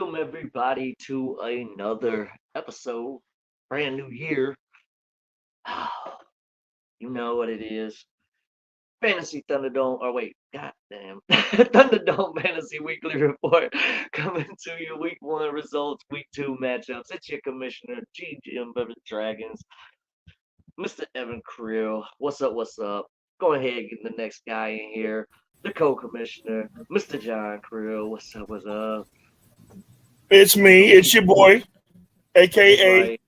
welcome everybody to another episode. Brand new year. You know what it is. Fantasy Thunderdome. Or wait, goddamn. Thunderdome Fantasy Weekly Report coming to you. Week 1 results, week 2 matchups. It's your commissioner, GGM of the Dragons, Mr. Evan Creel. What's up? What's up? Go ahead and get the next guy in here. The co-commissioner, Mr. John Creel. What's up? What's up? It's me. It's your boy, That's aka right.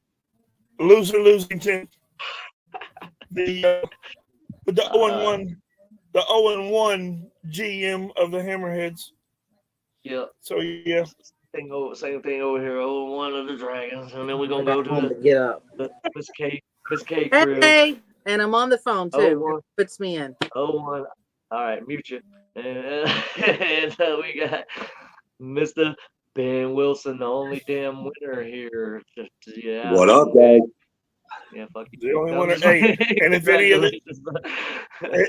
Loser Losington, the the 0 and Uh, 1, the 0 and 1 GM of the Hammerheads. yep. So yeah, Same thing over here. Oh, one of the dragons, and then we're I gonna go got to home to get up. the Miss K crew. Hey, and I'm on the phone Oh too. one, Puts me in. oh one. All right, mute you. And we got Mr. Ben Wilson, the only damn winner here. Yeah, What up, guys? yeah, fuck you. the only No, I'm one. just Hey, and if any of the congratulations. Bro.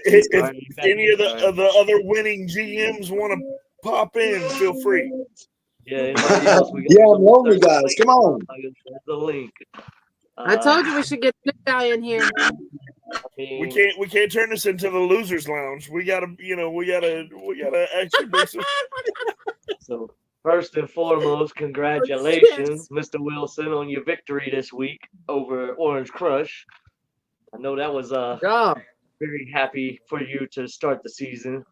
if Sorry, any of sorry. the other winning GMs want to pop in, feel free. Yeah, anybody else? We got Yeah, the I'm lonely, there's the guys. link. Come on. There's the link. I told you we should get a new guy in here. I We mean, can't turn this into the losers lounge. We gotta actually do some. so first and foremost, Oh, congratulations, Mr. Wilson, on your victory this week over Orange Crush. I know that was Oh, very happy for you to start the season.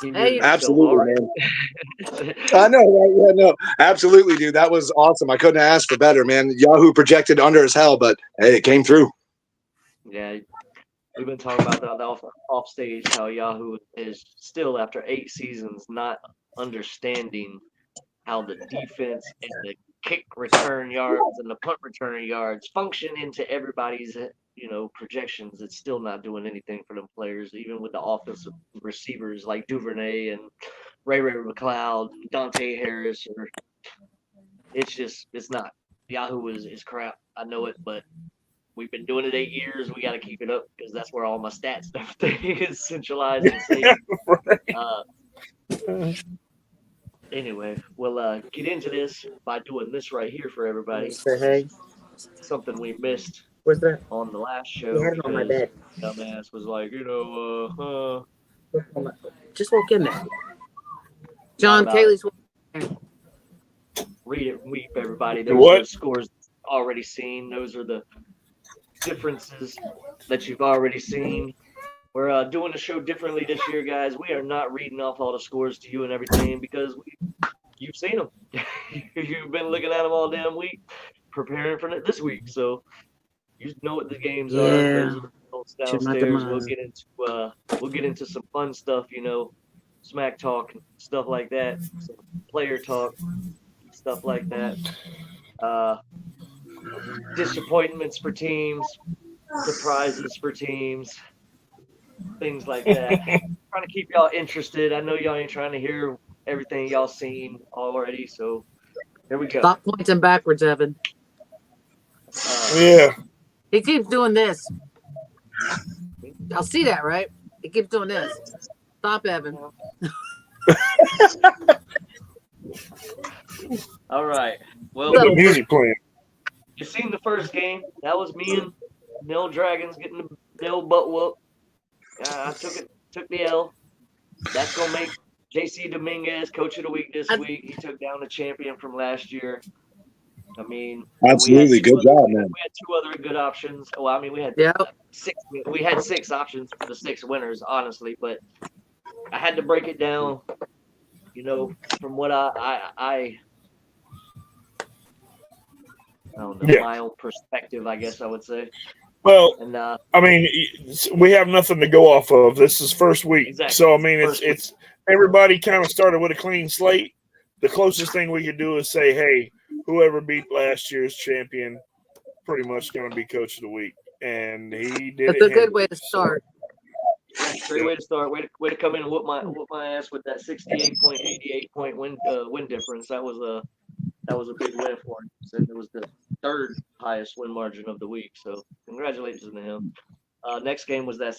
Hey. Absolutely, man. I know, right? Yeah, no, absolutely, dude. That was awesome. I couldn't ask for better, man. Yahoo projected under as hell, but hey, it came through. Yeah, we've been talking about the off stage how Yahoo is still after 8 seasons not understanding how the defense and the kick return yards and the punt return yards function into everybody's projections. It's still not doing anything for them players, even with the offensive receivers like Duvernay and Ray McLeod, Dante Harris. Or it's not. Yahoo is crap. I know it, but we've been doing it 8 years. We got to keep it up because that's where all my stats and everything is centralized and safe. Anyway, we'll get into this by doing this right here for everybody. say hey. Something we missed Where's that? on the last show. You had it on my because bed. Dumbass was like, Just walk in there. John about Kaylee's. read it, weep, everybody. Those What? are the scores already seen. Those are the differences that you've already seen. We're doing the show differently this year, guys. We are not reading off all the scores to you and everything because you've seen them. You've been looking at them all damn week, preparing for this week. So you know what the games are. Yeah. Those are the results downstairs. We'll get into some fun stuff, smack talk and stuff like that, some player talk, stuff like that. Disappointments for teams, surprises for teams, things like that. Trying to keep y'all interested. I know y'all ain't trying to hear everything y'all seen already, so here we go. Stop pointing backwards, Evan. Yeah. He keeps doing this. I'll see that, right? He keeps doing this. Stop, Evan. All right. Well, The music playing. you seen the first game? That was me and Nil Dragons getting the old butt whoop. I took the L. That's gonna make JC Dominguez coach of the week this week. He took down the champion from last year. I mean, Absolutely, good job, man. We had 2 other good options. Well, I mean, we had Yep. 6. We had 6 options for the 6 winners, honestly. But I had to break it down. From what I don't know, Yeah. my own perspective, I guess I would say. Well, And I mean, we have nothing to go off of. This is first week, Exactly. so I mean, First it's everybody kind of started with a clean slate. The closest thing we could do is say, hey, whoever beat last year's champion, pretty much going to be coach of the week, and he did. That's a good way to start. great way to start. Way to come in and whoop my ass with that 68.88 point win difference. That was a big win for him. Said it was the 3rd highest win margin of the week. So congratulations to him. Next game was that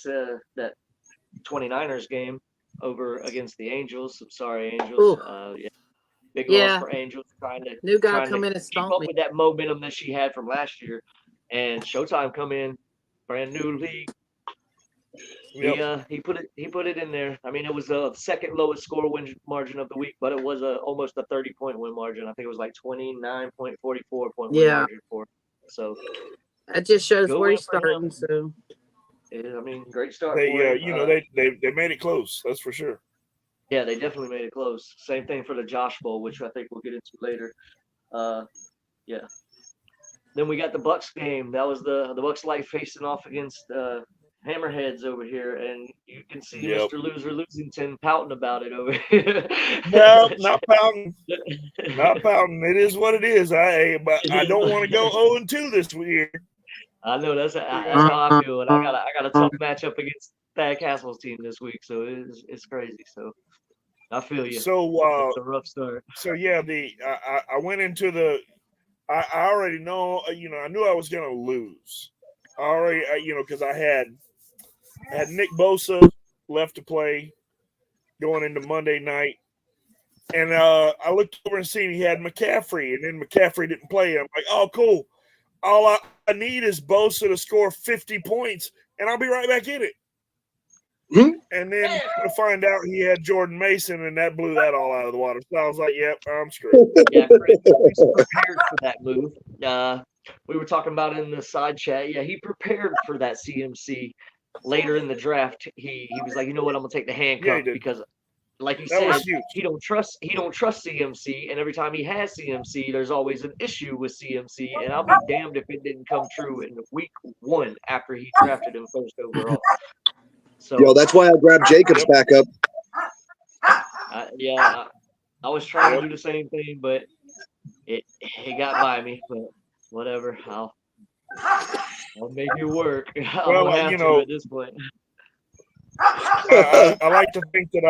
29ers game. over against the Angels. I'm sorry, Angels. Ooh. Yeah, big Yeah. loss for Angels. New guy Trying come to in and keep stomp up me. with that momentum that she had from last year. And Showtime come in, brand new league. Yep. He put it in there. I mean, it was the second lowest score win margin of the week, but it was almost a 30-point win margin. I think it was like 29.44 point win Yeah. margin for. So That just shows Good where win he's for him. starting. So I mean, great start They, for him. you know, they made it close. That's for sure. Yeah, they definitely made it close. Same thing for the Josh Bowl, which I think we'll get into later. Yeah. Then we got the Bucks game. That was the Bucks life facing off against Hammerheads over here, and you can see Yep. Mr. Loser Losington pouting about it over here. No, not pouting. Not pouting. It is what it is. But I don't want to go 0-2 this year. I know that's how I feel, and I got a tough matchup against Thad Castle's team this week, so it's crazy. So I feel you. So It's a rough start. So yeah, I went into the. I already know. I knew I was going to lose. I already, because I had Nick Bosa left to play going into Monday night, and I looked over and seen he had McCaffrey, and then McCaffrey didn't play. I'm like, oh, cool. All I need is Bosa to score 50 points, and I'll be right back in it. Mm-hmm. And then to find out he had Jordan Mason, and that blew that all out of the water. So I was like, yep, I'm screwed. Yeah, Chris prepared for that move. We were talking about it in the side chat. Yeah, he prepared for that CMC later in the draft. He was like, you know what, I'm gonna take the handcuff because, like you said, he don't trust CMC, and every time he has CMC, there's always an issue with CMC, and I'll be damned if it didn't come true in week 1 after he drafted him first overall. So that's why I grabbed Jacobs back up. I was trying to do the same thing, but it got by me. But whatever, I'll make it work. Well, I'll have to at this point. I like to think that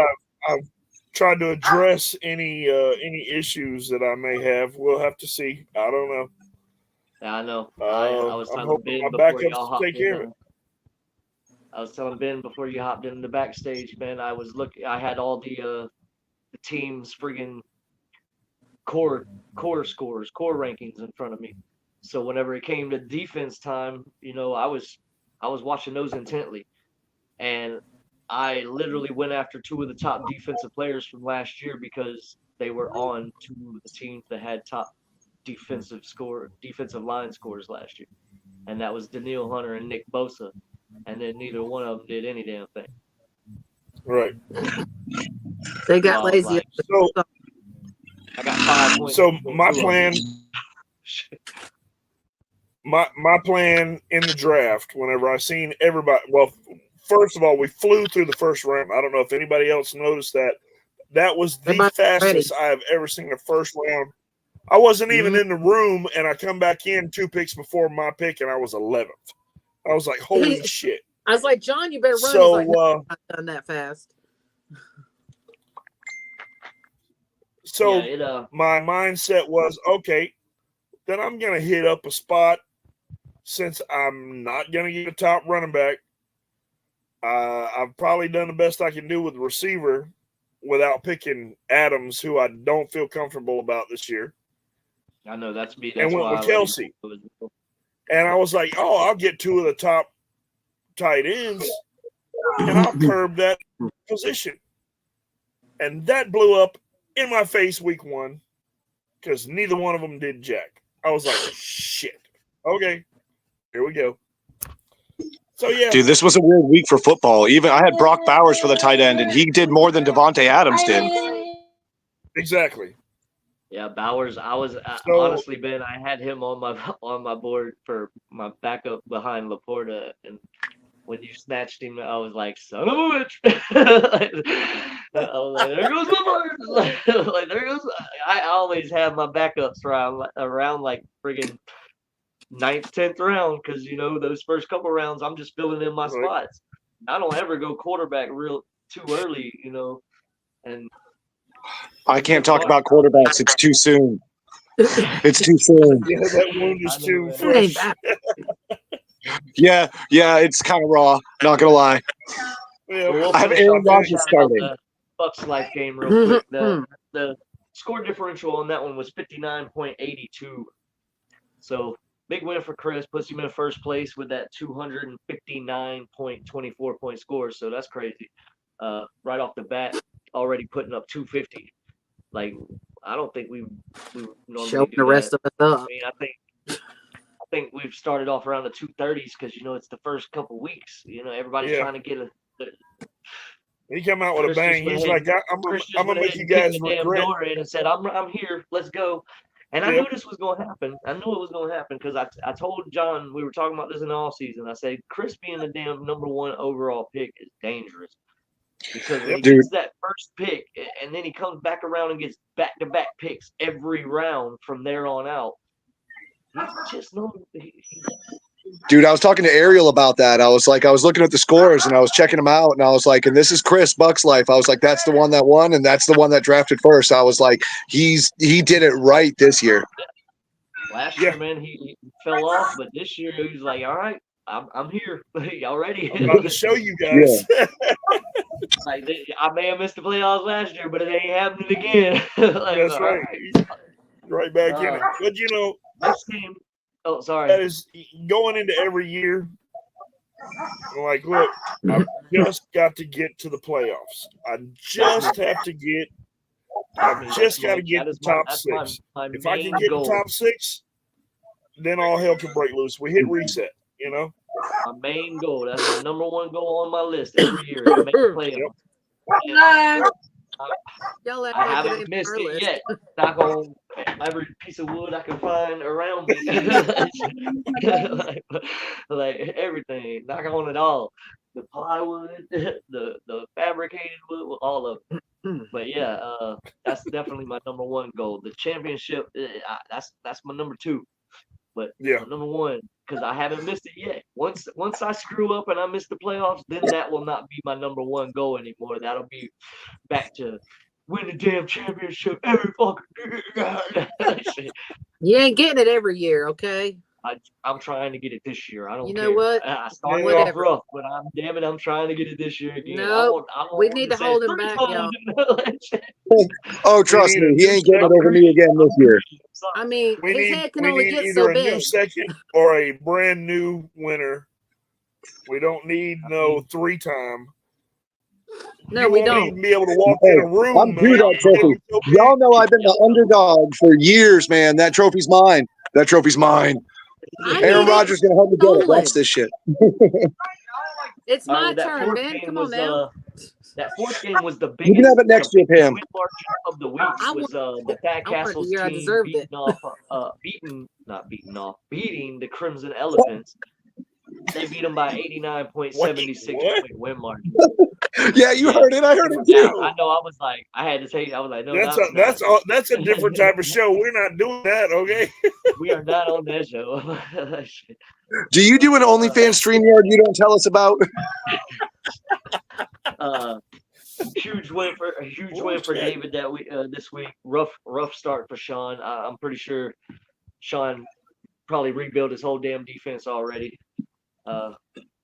I've tried to address any issues that I may have. We'll have to see. I don't know. Yeah, I know. I was telling Ben before y'all hopped in. I was telling Ben before you hopped in the backstage, man. I had all the team's friggin' core scores, core rankings in front of me. So whenever it came to defense time, I was watching those intently, and I literally went after 2 of the top defensive players from last year because they were on 2 of the teams that had top defensive line scores last year, and that was Daniil Hunter and Nick Bosa. And then neither one of them did any damn thing. Right. They got lazy. So I got 5 points. So my plan, my plan in the draft, whenever I seen everybody, well, first of all, we flew through the first round. I don't know if anybody else noticed that. That was the fastest I have ever seen the first round. I wasn't even in the room, and I come back in 2 picks before my pick, and I was 11th. I was like, holy shit. I was like, John, you better run. So, He's like, no, not done that fast. So my mindset was, okay, then I'm going to hit up a spot since I'm not going to get a top running back. I've probably done the best I can do with receiver without picking Adams, who I don't feel comfortable about this year. I know that's me. And went with Kelsey. And I was like, oh, I'll get 2 of the top tight ends, and I'll curb that position. And that blew up in my face week 1 because neither one of them did jack. I was like, shit. Okay, here we go. So, yeah. Dude, this was a weird week for football. Even I had Brock Bowers for the tight end, and he did more than Devontae Adams did. Exactly. Yeah, Bowers. Honestly, Ben, I had him on my board for my backup behind Laporta, and when you snatched him, I was like, son of a bitch. I was like, there goes my bird. Like, there goes. I always have my backups around like friggin' 9th, 10th round because those first couple rounds I'm just filling in my spots. I don't ever go quarterback too early, and. I can't talk about quarterbacks. It's too soon. It's too soon. Yeah, that wound is too fresh. Yeah, it's kind of raw. Not gonna lie. Yeah, I have Aaron Rodgers starting. Bucks Life game real quick. The score differential on that one was 59.82. So big win for Chris. Puts him in first place with that 259.24 point score. So that's crazy. Right off the bat, already putting up 250. Like, I don't think we normally Showing do the rest that. of us up. I mean, I think we've started off around the 230s because it's the first couple weeks. Everybody's trying to get a. He come out with a bang. He's like, I'm gonna make you guys guys the damn regret. door in and said, I'm here. Let's go. And I knew this was going to happen. I knew it was going to happen because I told John, we were talking about this in the off season. I said, Chris being the damn number 1 overall pick is dangerous. Because when he gets that first pick and then he comes back around and gets back-to-back picks every round from there on out, he's just Dude, I was talking to Ariel about that. I was looking at the scores and I was checking them out, and I was like, and this is Chris Bucks Life. I was like, that's the one that won, and that's the one that drafted first. I was like, he did it right this year. Last year, man, he fell off, but this year he was like, all right, I'm here. Y'all ready? I'm about to show you guys. Yeah. Like, I may have missed the playoffs last year, but it ain't happening again. That's right. Right back in it. But next game. Oh, sorry. That is going into every year. I'm like, look, I've just got to get to the playoffs. I just have to get. I've just got to get the top 6. If I can get the top 6, then all hell can break loose. We hit reset. My main goal. That's my number 1 goal on my list every year. To make the playoffs. I haven't missed it yet. Knock on every piece of wood I can find around me. like everything. Knock on it all. The plywood, the fabricated wood, all of it. But yeah, that's definitely my number 1 goal. The championship, that's my number 2. But number 1, because I haven't missed it yet. Once I screw up and I miss the playoffs, then that will not be my number 1 goal anymore. That'll be back to win the damn championship every fucking year. You ain't getting it every year, okay? I'm trying to get it this year. I don't care. You know what? I started off rough, but I'm trying to get it this year again. No, we need to hold him back, y'all. Oh, trust me, he ain't getting it over me again this year. I mean, his head can only get either so a big. new second or a brand new winner. We don't need no 3-time. No, we don't. Even be able to walk in a room. I'm due that trophy. Y'all know I've been the underdog for years, man. That trophy's mine. That trophy's mine. Aaron Rodgers gonna help me get it. Watch this shit. It's my turn, man. Come on now. That 4th game was the biggest. You can have it next year, Pam. Win margin of the week was the Fat Castles team beating the Crimson Elephants. They beat them by 89.76 point win margin. Yeah, you heard it. I heard it too. I know. I was like, I had to say, I was like, no, that's a different type of show. We're not doing that, okay? We are not on that show. Do you do an OnlyFans StreamYard you don't tell us about? Huge win for David this week. Rough start for Sean. I'm pretty sure Sean probably rebuilt his whole damn defense already. Matter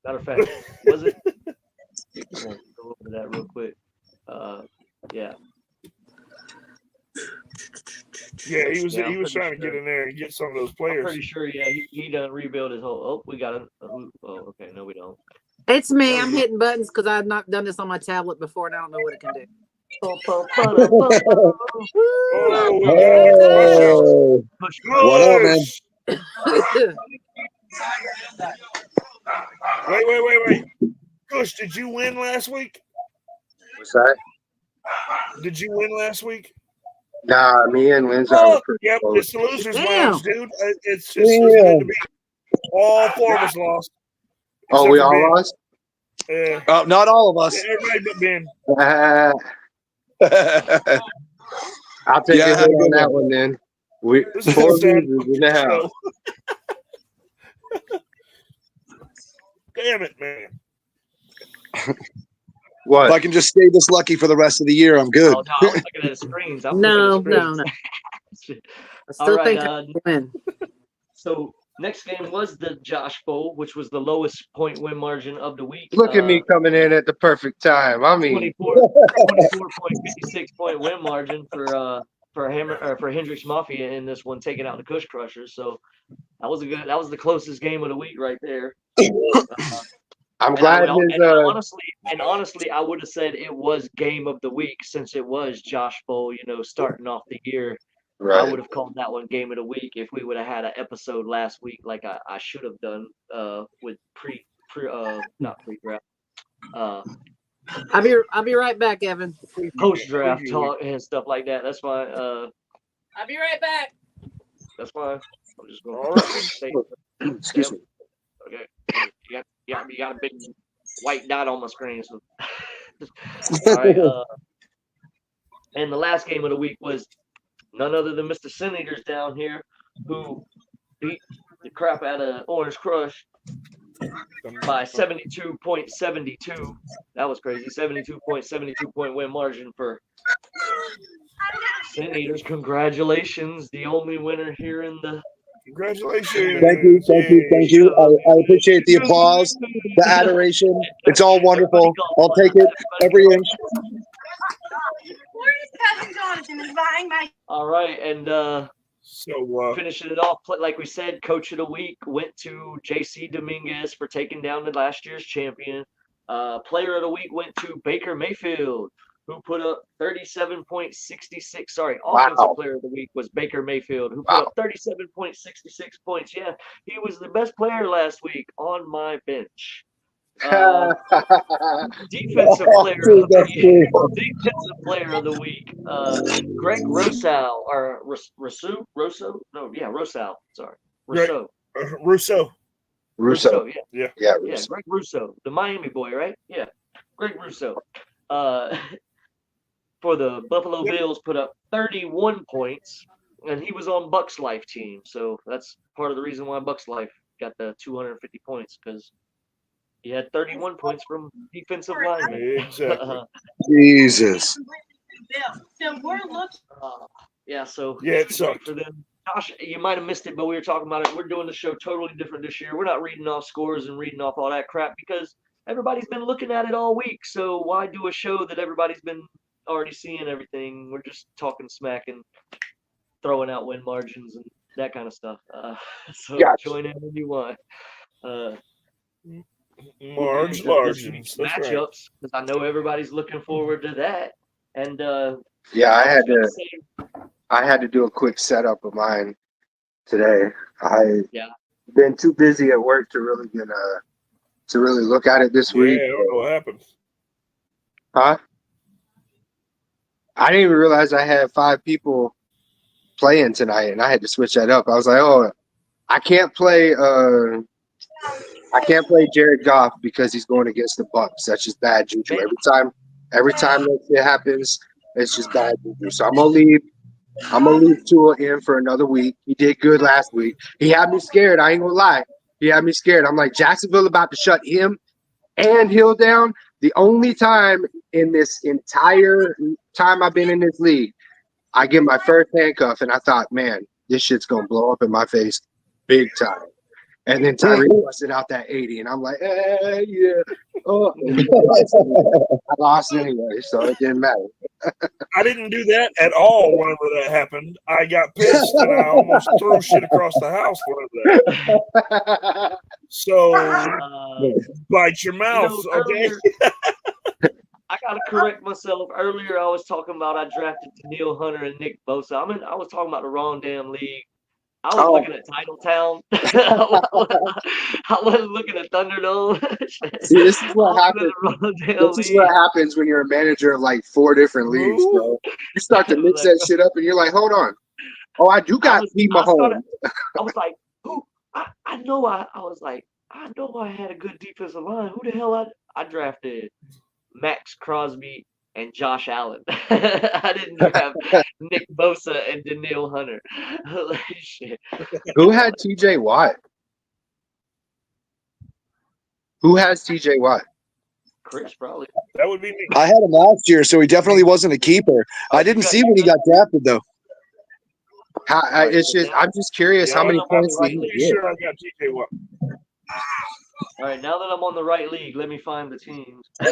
of fact, was it? I'm gonna go over that real quick. Yeah. Yeah, he was trying to get in there and get some of those players. I'm pretty sure, he done rebuild his whole. Oh, we got him. Oh, okay, no, we don't. It's me. I'm hitting buttons because I've not done this on my tablet before, and I don't know what it can do. Oh. What up, man? Wait. Kush, did you win last week? What's that? Did you win last week? Nah, me and Lindsay. Yep, it's the losers' lounge, dude. It's just meant to be. All 4 of us lost. Oh, we all lost? Not all of us. Everybody but Ben. I'll take a hit on that one then. We 4 losers in the house. Damn it, man. What? If I can just stay this lucky for the rest of the year, I'm good. Oh, no, I was looking at the screens. No. I still think I win. So Next game was the Josh Bowl, which was the lowest point win margin of the week. Look at me coming in at the perfect time. I mean, 24.56 point win margin for Hendrix Mafia in this one, taking out the Kush Crushers. So that was the closest game of the week right there. I'm glad honestly, I would have said it was game of the week since it was Josh Bowl, starting off the year. right. I would have called that one game of the week if we would have had an episode last week like I should have done with not pre-draft. I'll be right back, Evan. Post-draft talk and stuff like that. That's fine. I'll be right back. That's fine. I'm just going All right. say Excuse me. okay. You got a big white dot on my screen. So all right. And the last game of the week was none other than Mr. Sin Eaters down here, who beat the crap out of Orange Crush by 72.72. That was crazy. 72.72 point win margin for Sin Eaters. Congratulations. The only winner here in the. Congratulations. Thank you. I appreciate the applause, the adoration. It's all wonderful. I'll take it every inch. All right, and So finishing it off, like we said, Coach of the Week went to JC Dominguez for taking down the last year's champion. Player of the Week went to Baker Mayfield, who put up 37.66. Sorry, Offensive Player of the Week was Baker Mayfield, who put up 37.66 points. Yeah, he was the best player last week on my bench. Defensive player of the week. Greg Rousseau or Rousseau? No, yeah, Rousseau. Sorry, Rousseau. Russo. Yeah. Yeah, Yeah, Greg Rousseau, the Miami boy, right? Yeah, Greg Rousseau. For the Buffalo Bills, put up 31 points, and he was on Bucks Life team, so that's part of the reason why Bucks Life got the 250 points because. He had 31 points from defensive linemen. Exactly. Jesus. Yeah, so It sucked. for them. Josh, you might have missed it, but we were talking about it. We're doing the show totally different this year. We're not reading off scores and reading off all that crap because everybody's been looking at it all week. So why do a show that everybody's been already seeing everything? We're just talking smack and throwing out win margins and that kind of stuff. So join in when you want. Margins. That's right. Matchups, because I know everybody's looking forward to that. And yeah, I had to do a quick setup of mine today. Been too busy at work to really look at it this week. Yeah, what happened? Huh? I didn't even realize I had 5 people playing tonight, and I had to switch that up. I was like, oh, I can't play Jared Goff because he's going against the Bucks. That's just bad juju. Every time that shit happens, it's just bad juju. So I'm gonna leave Tua in for another week. He did good last week. He had me scared. I ain't gonna lie. He had me scared. I'm like, Jacksonville about to shut him and Hill down. The only time in this entire time I've been in this league, I get my first handcuff, and I thought, man, this shit's gonna blow up in my face big time. And then Tyree busted out that 80, and I'm like, yeah. Oh. I lost anyway, so it didn't matter. I didn't do that at all whenever that happened. I got pissed, and I almost threw shit across the house whenever that. So, bite your mouth, okay? I gotta correct myself. Earlier, I was talking about I drafted Daniil Hunter and Nick Bosa. I was talking about the wrong damn league. I was looking at Titletown. I wasn't looking at Thunderdome. See, this is what happens. This is what happens when you're a manager of like 4 different leagues, bro. You start to mix that shit up, and you're like, "Hold on, I do got Pete Mahomes." I was like, "Who? I know." I was like, "I know I had a good defensive line. Who the hell I drafted? Max Crosby and Josh Allen. I didn't have Nick Bosa and Daniil Hunter." Shit. Who had TJ Watt? Who has TJ Watt? Chris, probably. That would be me. I had him last year, so he definitely wasn't a keeper. I didn't see when he got drafted, though. It's just I'm just curious how Yeah, many I'm on points the did right he pretty get? sure I got TJ Watt. All right, now that I'm on the right league, let me find the teams. See,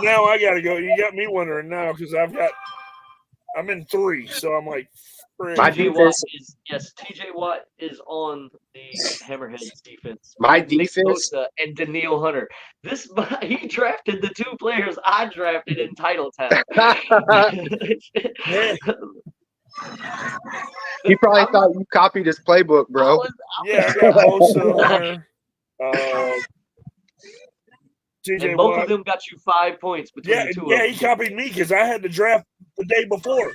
now I got to go. You got me wondering now because I'm in 3, so I'm like, My frick. TJ Watt defense, is TJ Watt is on the Hammerheads defense. my With Nick defense. Bosa and Daniil Hunter. He drafted the 2 players I drafted in Titletown. Yeah, He probably thought you copied his playbook, bro. yeah, I got Bosa, Hunter, TJ And both Watt. of them got you 5 points between Yeah, the 2 yeah, of he them. copied me because I had to draft the day before.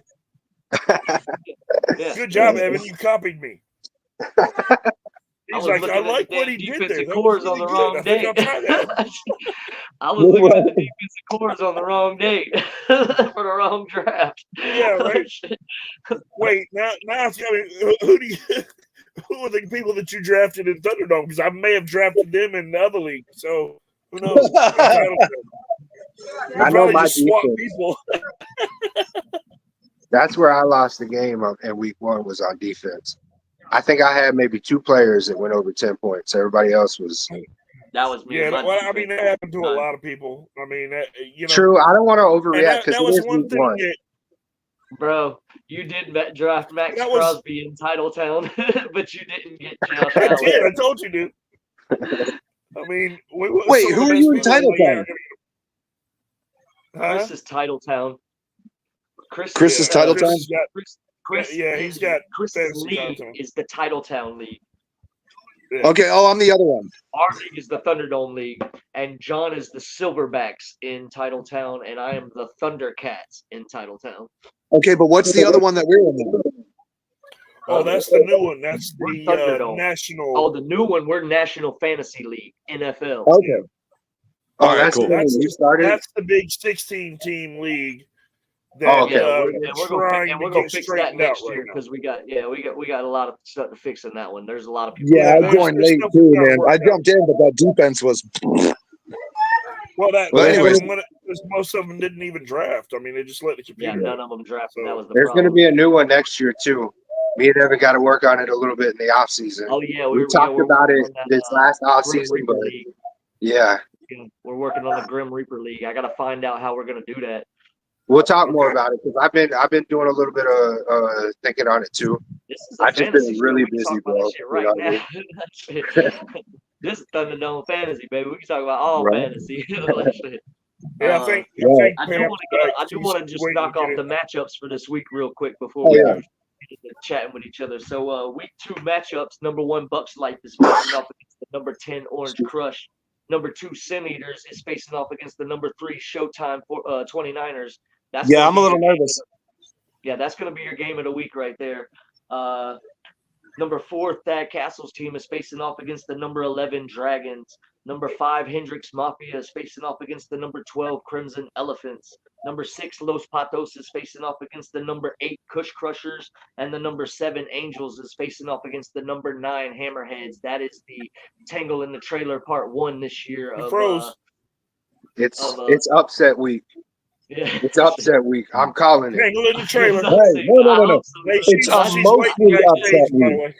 Yeah. Good job, Evan. You copied me. He's was like, looking I at the like what damn he did there. defensive That was cores on really the good. wrong I think day. I'll try that. I was looking at the defensive cores on the wrong day for the wrong draft. Yeah, right. Wait, now it's coming. Who are the people that you drafted in Thunderdome? Because I may have drafted them in the other league. So who knows? I know my just swap defense. people. That's where I lost the game in week 1 was on defense. I think I had maybe 2 players that went over 10 points. Everybody else was That was me. Yeah, My well, I mean defense that happened to a time. lot of people. I mean, true. I don't want to and overreact because that it was is one week thing. 1. Bro, you did draft Max That was- Crosby in Titletown, but you didn't get Josh I Allen. did. I told you, dude. I mean, Wait, who are you in Titletown? Chris is Titletown. Chris is Titletown? Chris Yeah, he's got Chris's fantasy league Titletown. is the Titletown League. Yeah. Okay. Oh, I'm the other one. Our league is the Thunderdome League, and John is the Silverbacks in Titletown, and I am the Thundercats in Titletown. Okay, but what's the other one that we're in? Oh, that's the new one. That's We're the Thunderdome. national. Oh, the new one, we're National Fantasy League, NFL. Okay. All right, that's cool. cool. You started. That's the big 16-team league. That, Oh, okay. Yeah, we're gonna fix that next right year now. because we got a lot of stuff to fix in that one. There's a lot of people. Yeah, I joined there's late stuff too, we gotta man. work I out. jumped in, but that defense was. Well, Well, anyways. because most of them didn't even draft. I mean, they just let the Yeah, computer. none of them drafted. That was the There's going problem. to be a new one next year too. Me and Evan got to work on it a little bit in the off season. Oh yeah, we talked about it working on this last off Grim season, Reaper but League. yeah, We're working on the Grim Reaper League. I gotta find out how we're gonna do that. we'll talk more Okay. about it because I've been doing a little bit of thinking on it too. This is a I've just fantasy been really show. We can busy, talk about bro. that shit right You know what I now. This is Thunderdome Fantasy, baby. We can talk about all Right. fantasy. That shit. Yeah, I think. I do want to just knock off the matchups for this week real quick before Oh, we yeah. get into chatting with each other. So week 2 matchups, number 1 Bucks Life is facing off against the number 10 Orange Crush. Number 2 Sin Eaters is facing off against the number 3 Showtime 29ers. That's Yeah, gonna I'm be a little your game nervous. Yeah, that's going to be your game of the week right there. Number 4, Thad Castle's team is facing off against the number 11 Dragons. Number 5, Hendrix Mafia is facing off against the number 12 Crimson Elephants. Number 6, Los Patos is facing off against the number 8 Kush Crushers. And the number 7, Angels is facing off against the number 9 Hammerheads. That is the Tangle in the Trailer Part 1 this year. It's upset week. Yeah. It's upset week. I'm calling it. Tangle in the trailer. Hey, no. It's mostly upset week.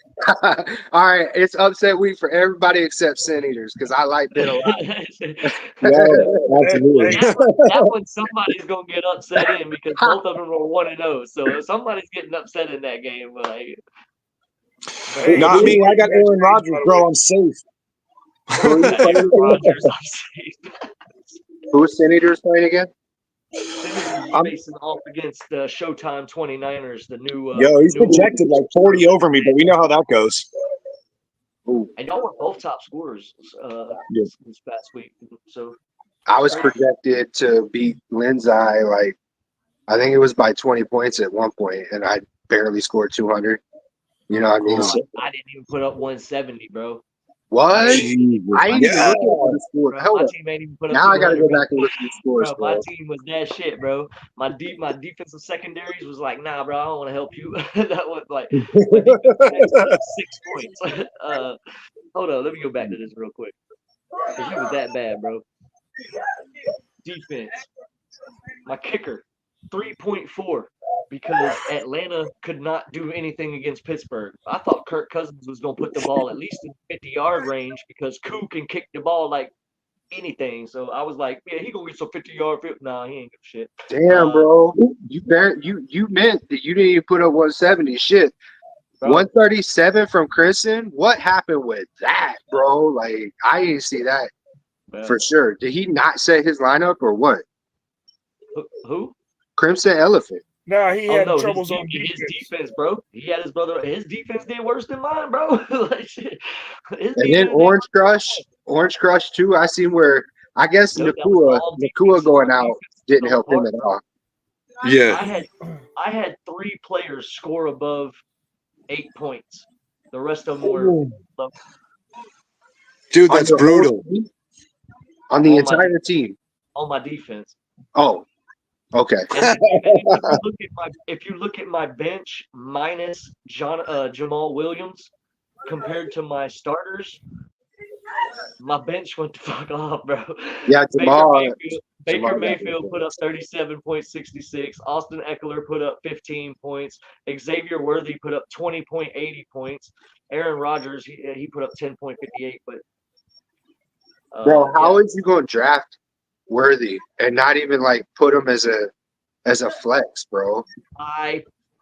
All right, it's upset week for everybody except Sin Eaters because I like Ben a lot. Yeah, absolutely. That one somebody's gonna get upset in because both of them are 1-0. So somebody's getting upset in that game. Like, Not me. I got Aaron Rodgers, bro. I'm safe. Aaron Rodgers, I'm safe. Who's Sin Eaters playing again? I'm facing off against the Showtime 29ers, the new. Yo, he's projected like 40 over me, but we know how that goes. Ooh. And y'all were both top scorers this past week. So I was projected to beat Lindsay, like, I think it was by 20 points at one point, and I barely scored 200. You know what I mean? I didn't even put up 170, bro. What? I ain't even Yeah. looking at the score. Bro, Hold my up. team ain't even put up Now I got to 200, go back and look at the scores, bro. My bro. team was that shit, bro. My defensive secondaries was like, nah, bro, I don't want to help you. That was like, my defense had 6 points. Hold on, let me go back to this real quick. Cause it was that bad, bro. Defense. My kicker, 3.4. because Atlanta could not do anything against Pittsburgh. I thought Kirk Cousins was going to put the ball at least in the 50-yard range because Koo can kick the ball like anything. So I was like, yeah, he going to get some 50-yard field. Nah, he ain't give a shit. Damn, bro. You meant that you didn't even put up 170. Shit. Bro. 137 from Crimson? What happened with that, bro? Like, I didn't see that for sure. Did he not set his lineup or what? Who? Crimson Elephant. No, he had troubles his on defense. defense, bro. He had his brother. His defense did worse than mine, bro. Like, shit. And then Orange Crush too. I seen where I guess Nakua going out didn't help him at all. Yeah. I had 3 players score above 8 points. The rest of them were low. Dude, that's brutal. On the entire team. On my defense. Oh. Okay. If you look at my bench minus Jamal Williams compared to my starters, my bench went the fuck off, bro. Yeah, Jamal. Baker Mayfield put up 37.66. Austin Eckler put up 15 points. Xavier Worthy put up 20.80 points. Aaron Rodgers, he put up 10.58. But bro, how is you going to draft Worthy and not even like put him as a flex, bro?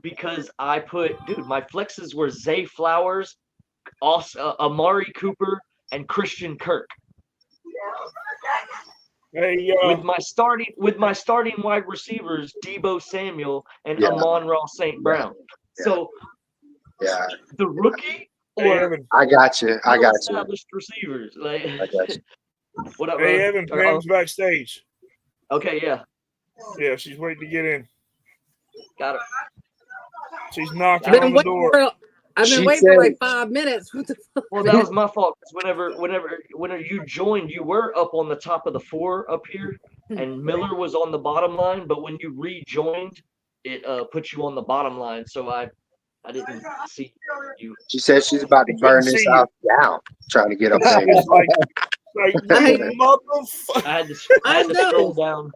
Because I put, dude, my flexes were Zay Flowers, Amari Cooper, and Christian Kirk. Hey, with my starting wide receivers, Debo Samuel and Amon-Ra St. Brown. So the rookie or I got you. Established receivers. Like, I got you. What up, hey, bro? Evan, Pam's backstage. Okay, yeah. Yeah, she's waiting to get in. Got her. She's knocking on the door. I've been waiting for like 5 minutes. What the fuck? Well, that was my fault. Because whenever you joined, you were up on the top of the 4 up here, and Miller was on the bottom line. But when you rejoined, it put you on the bottom line. So I didn't see you. She said she's about to burn this house down, trying to get up there. Like motherfucker. I had to scroll down.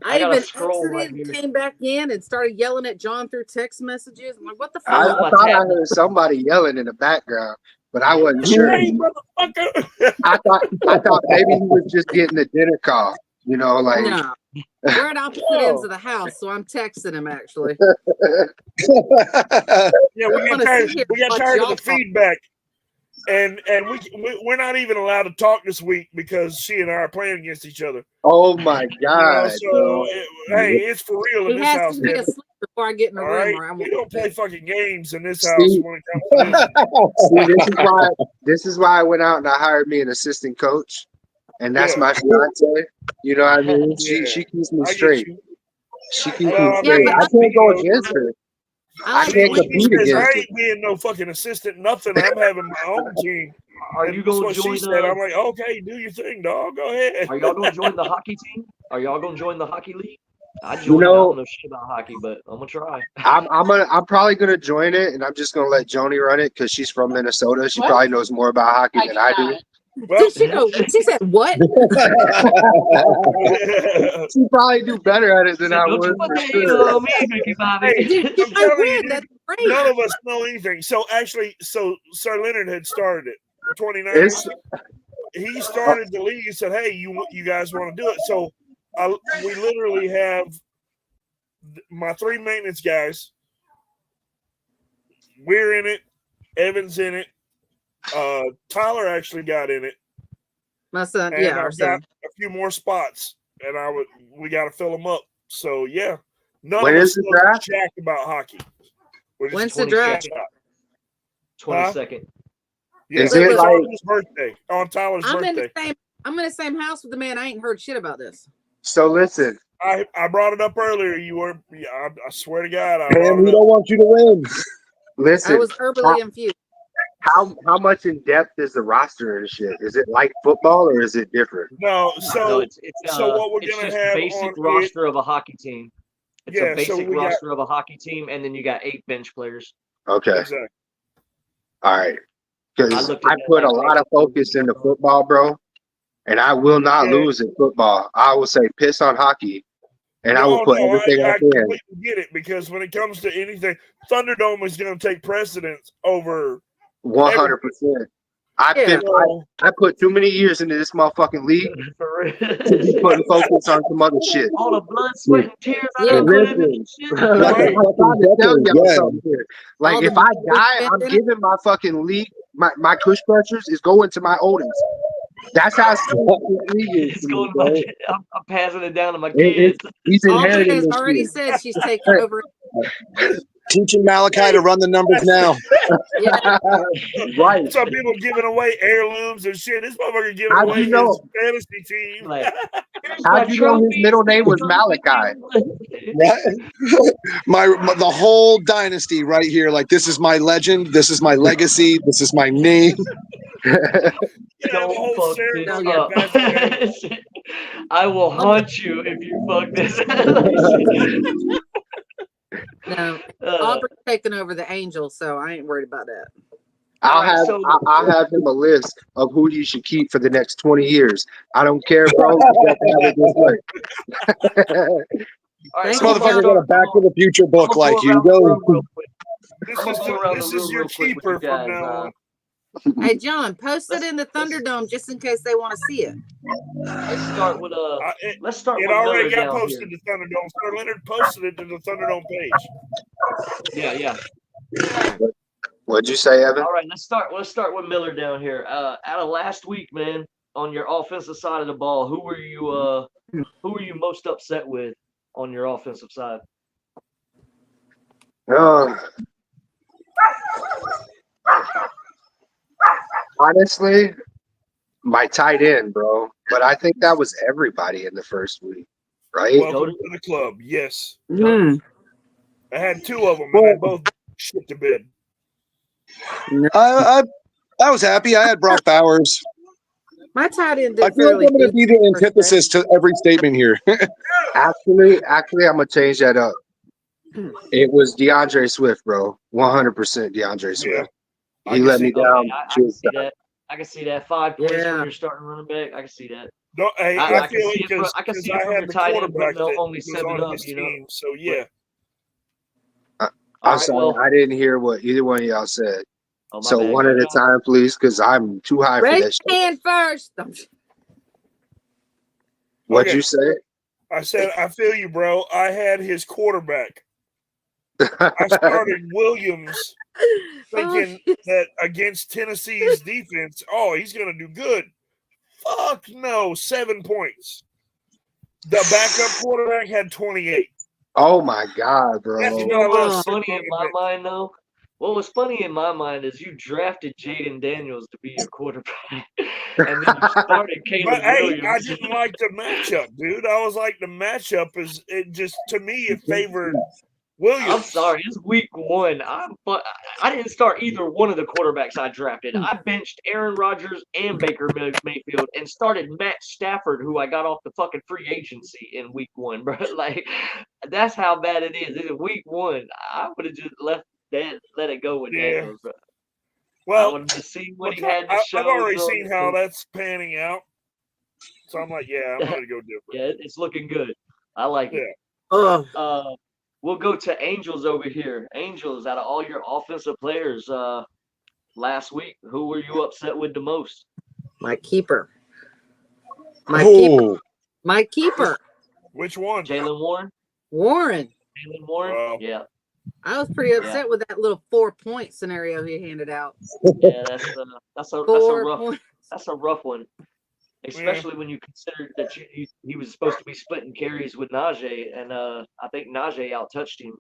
I even exited, came back in, and started yelling at John through text messages. I'm like, what the fuck? I thought I heard somebody yelling in the background, but I wasn't sure. Hey, motherfucker. I thought maybe he was just getting a dinner call. You know, like no. We're at opposite ends of the house, so I'm texting him actually. Yeah, we got tired of the feedback. And we're not even allowed to talk this week because she and I are playing against each other. Oh my god! Hey, it's for real in this house. He has to be asleep before I get in the room. Right? We don't play fucking games in this house when it comes to this. This is why I went out and I hired me an assistant coach, and that's my fiance. You know what I mean? She keeps me straight. She keeps me straight. I can't go against her. I can't compete against I ain't being no fucking assistant, nothing. I'm having my own team. Are you going to join? I'm like, okay, do your thing, dog. Go ahead. Are y'all going to join the hockey team? Are y'all going to join the hockey league? I don't know shit about hockey, but I'm gonna try. I'm probably gonna join it, and I'm just gonna let Joni run it because she's from Minnesota. She probably knows more about hockey than I do. Well, she said what? She probably do better at it than I would. None of us know anything. So actually, Sir Leonard had started it. 29. He started the league and said, "Hey, you guys want to do it?" So we literally have my 3 maintenance guys. We're in it. Evan's in it. Tyler actually got in it. My son, and our I've son. got a few more spots, and we got to fill them up. So yeah, none when of is us the know draft? jack about hockey. When's the draft? 22nd. Yeah, is it on his birthday? On Tyler's birthday. I'm in the same house with the man. I ain't heard shit about this. So listen, I brought it up earlier. You were, I swear to God, man, we don't want you to win. Listen, I was herbally infused. How much in depth is the roster and shit? Is it like football or is it different? No, so what we're it's gonna just have basic on roster of a hockey team. It's Yeah, a basic so we roster of a hockey team, and then you got 8 bench players. Okay, Exactly. all right. Because looked I at put that a lot of focus into football, bro, and I will not lose in football. I will say piss on hockey, and I will put everything I I can. completely get it, because when it comes to anything, Thunderdome is going to take precedence over 100%. Yeah. I put too many years into this motherfucking league For real. to be putting focus on some other shit. All the blood, sweat, and tears I Yeah, done put into listen. this shit. I'm trying to tell y'all something here. Like, All if the I money we die, spent I'm in it. giving my fucking league, my Kush Crushers is going to my Odins. That's how serious this league is It's to me, going bro. I'm passing it down to my He's kids. Aubrey inheriting has this already shit. said she's taking over. Teaching Malachi to run the numbers now. Yeah. Right. some people giving away heirlooms and shit. This motherfucker giving How'd away you know? his fantasy team. Like, here's How'd my you know his trophies. middle name was Malachi? Right? my the whole dynasty right here. Like, this is my legend. This is my legacy. This is my name. You know, have a Don't whole fuck ceremony this of up. passing down. I will haunt you if you fuck this No, up. Aubrey's taking over the Angels, so I ain't worried about that. I'll Alright, have so- I'll have him a list of who you should keep for the next 20 years. I don't care, bro. You got to have it this way. All right, This so I'm gonna Motherfucker got a start- Back to the Future book I'm like gonna you. go around the room Go. real quick. This is your keeper from now on. Hey, John, post it in the Thunderdome just in case they want to see it. Let's start with let's start It with already Miller got down posted here. to Thunderdome. Sir Leonard posted it to the Thunderdome page. Yeah. What'd you say, Evan? All right, let's start with Miller down here. Out of last week, man, on your offensive side of the ball, who were you most upset with on your offensive side? Honestly, my tight end, bro. But I think that was everybody in the first week, right? Welcome to the club. Yes. Mm. I had two of them, and they both shit to bed. I was happy. I had Brock Bowers. My tight end I did feel like fairly I'm going to be the antithesis to every statement here. Actually, I'm gonna change that up. It was DeAndre Swift, bro. 100% DeAndre Swift. I He can let see me that. down. I can see that. I can see that 5 points Yeah. when you're starting running back. I can see that. No, hey, I I can feel see it it from- because I can see I it from had your the tight end quarterback putting that only was 7 on up, his you know? team. So yeah, All I'm right, sorry, well, I didn't hear what either one of y'all said. oh, my So bad. one Go at a down. time, please, because I'm too high for Raise that your shit. hand first. What'd Okay. you say? I said I feel you, bro. I had his quarterback. I started Williams thinking that against Tennessee's defense, oh, he's gonna do good. Fuck no, 7 points. The backup quarterback had 28. Oh my God, That's bro. when I What was left funny sitting in on my the bench. mind, though? What was funny in my mind is you drafted Jaden Daniels to be your quarterback, and then you started But Caleb hey, I Williams. didn't like the matchup, dude. I was like, the matchup is it just to me it favored Williams. I'm sorry, it's week 1. I didn't start either one of the quarterbacks I drafted. I benched Aaron Rodgers and Baker Mayfield and started Matt Stafford, who I got off the fucking free agency in week 1, bro. Like, that's how bad it is. In week 1, I would have just let it go with Yeah. Daniels, bro. I Well, wanted to see what look, he had to show. I've already bro. seen how that's panning out. So I'm like, yeah, I'm gonna go different. Yeah, it's looking good. I like it. Oh, We'll go to Angels over here. Angels, out of all your offensive players last week, who were you upset with the most? my keeper. My keeper. Which one? Jalen Warren? Warren. Jalen Warren? Wow. Yeah. I was pretty upset with that little 4-point scenario he handed out. Yeah, that's a 4 rough points. that's a rough one. Especially when you consider that he was supposed to be splitting carries with Najee, and I think Najee out-touched him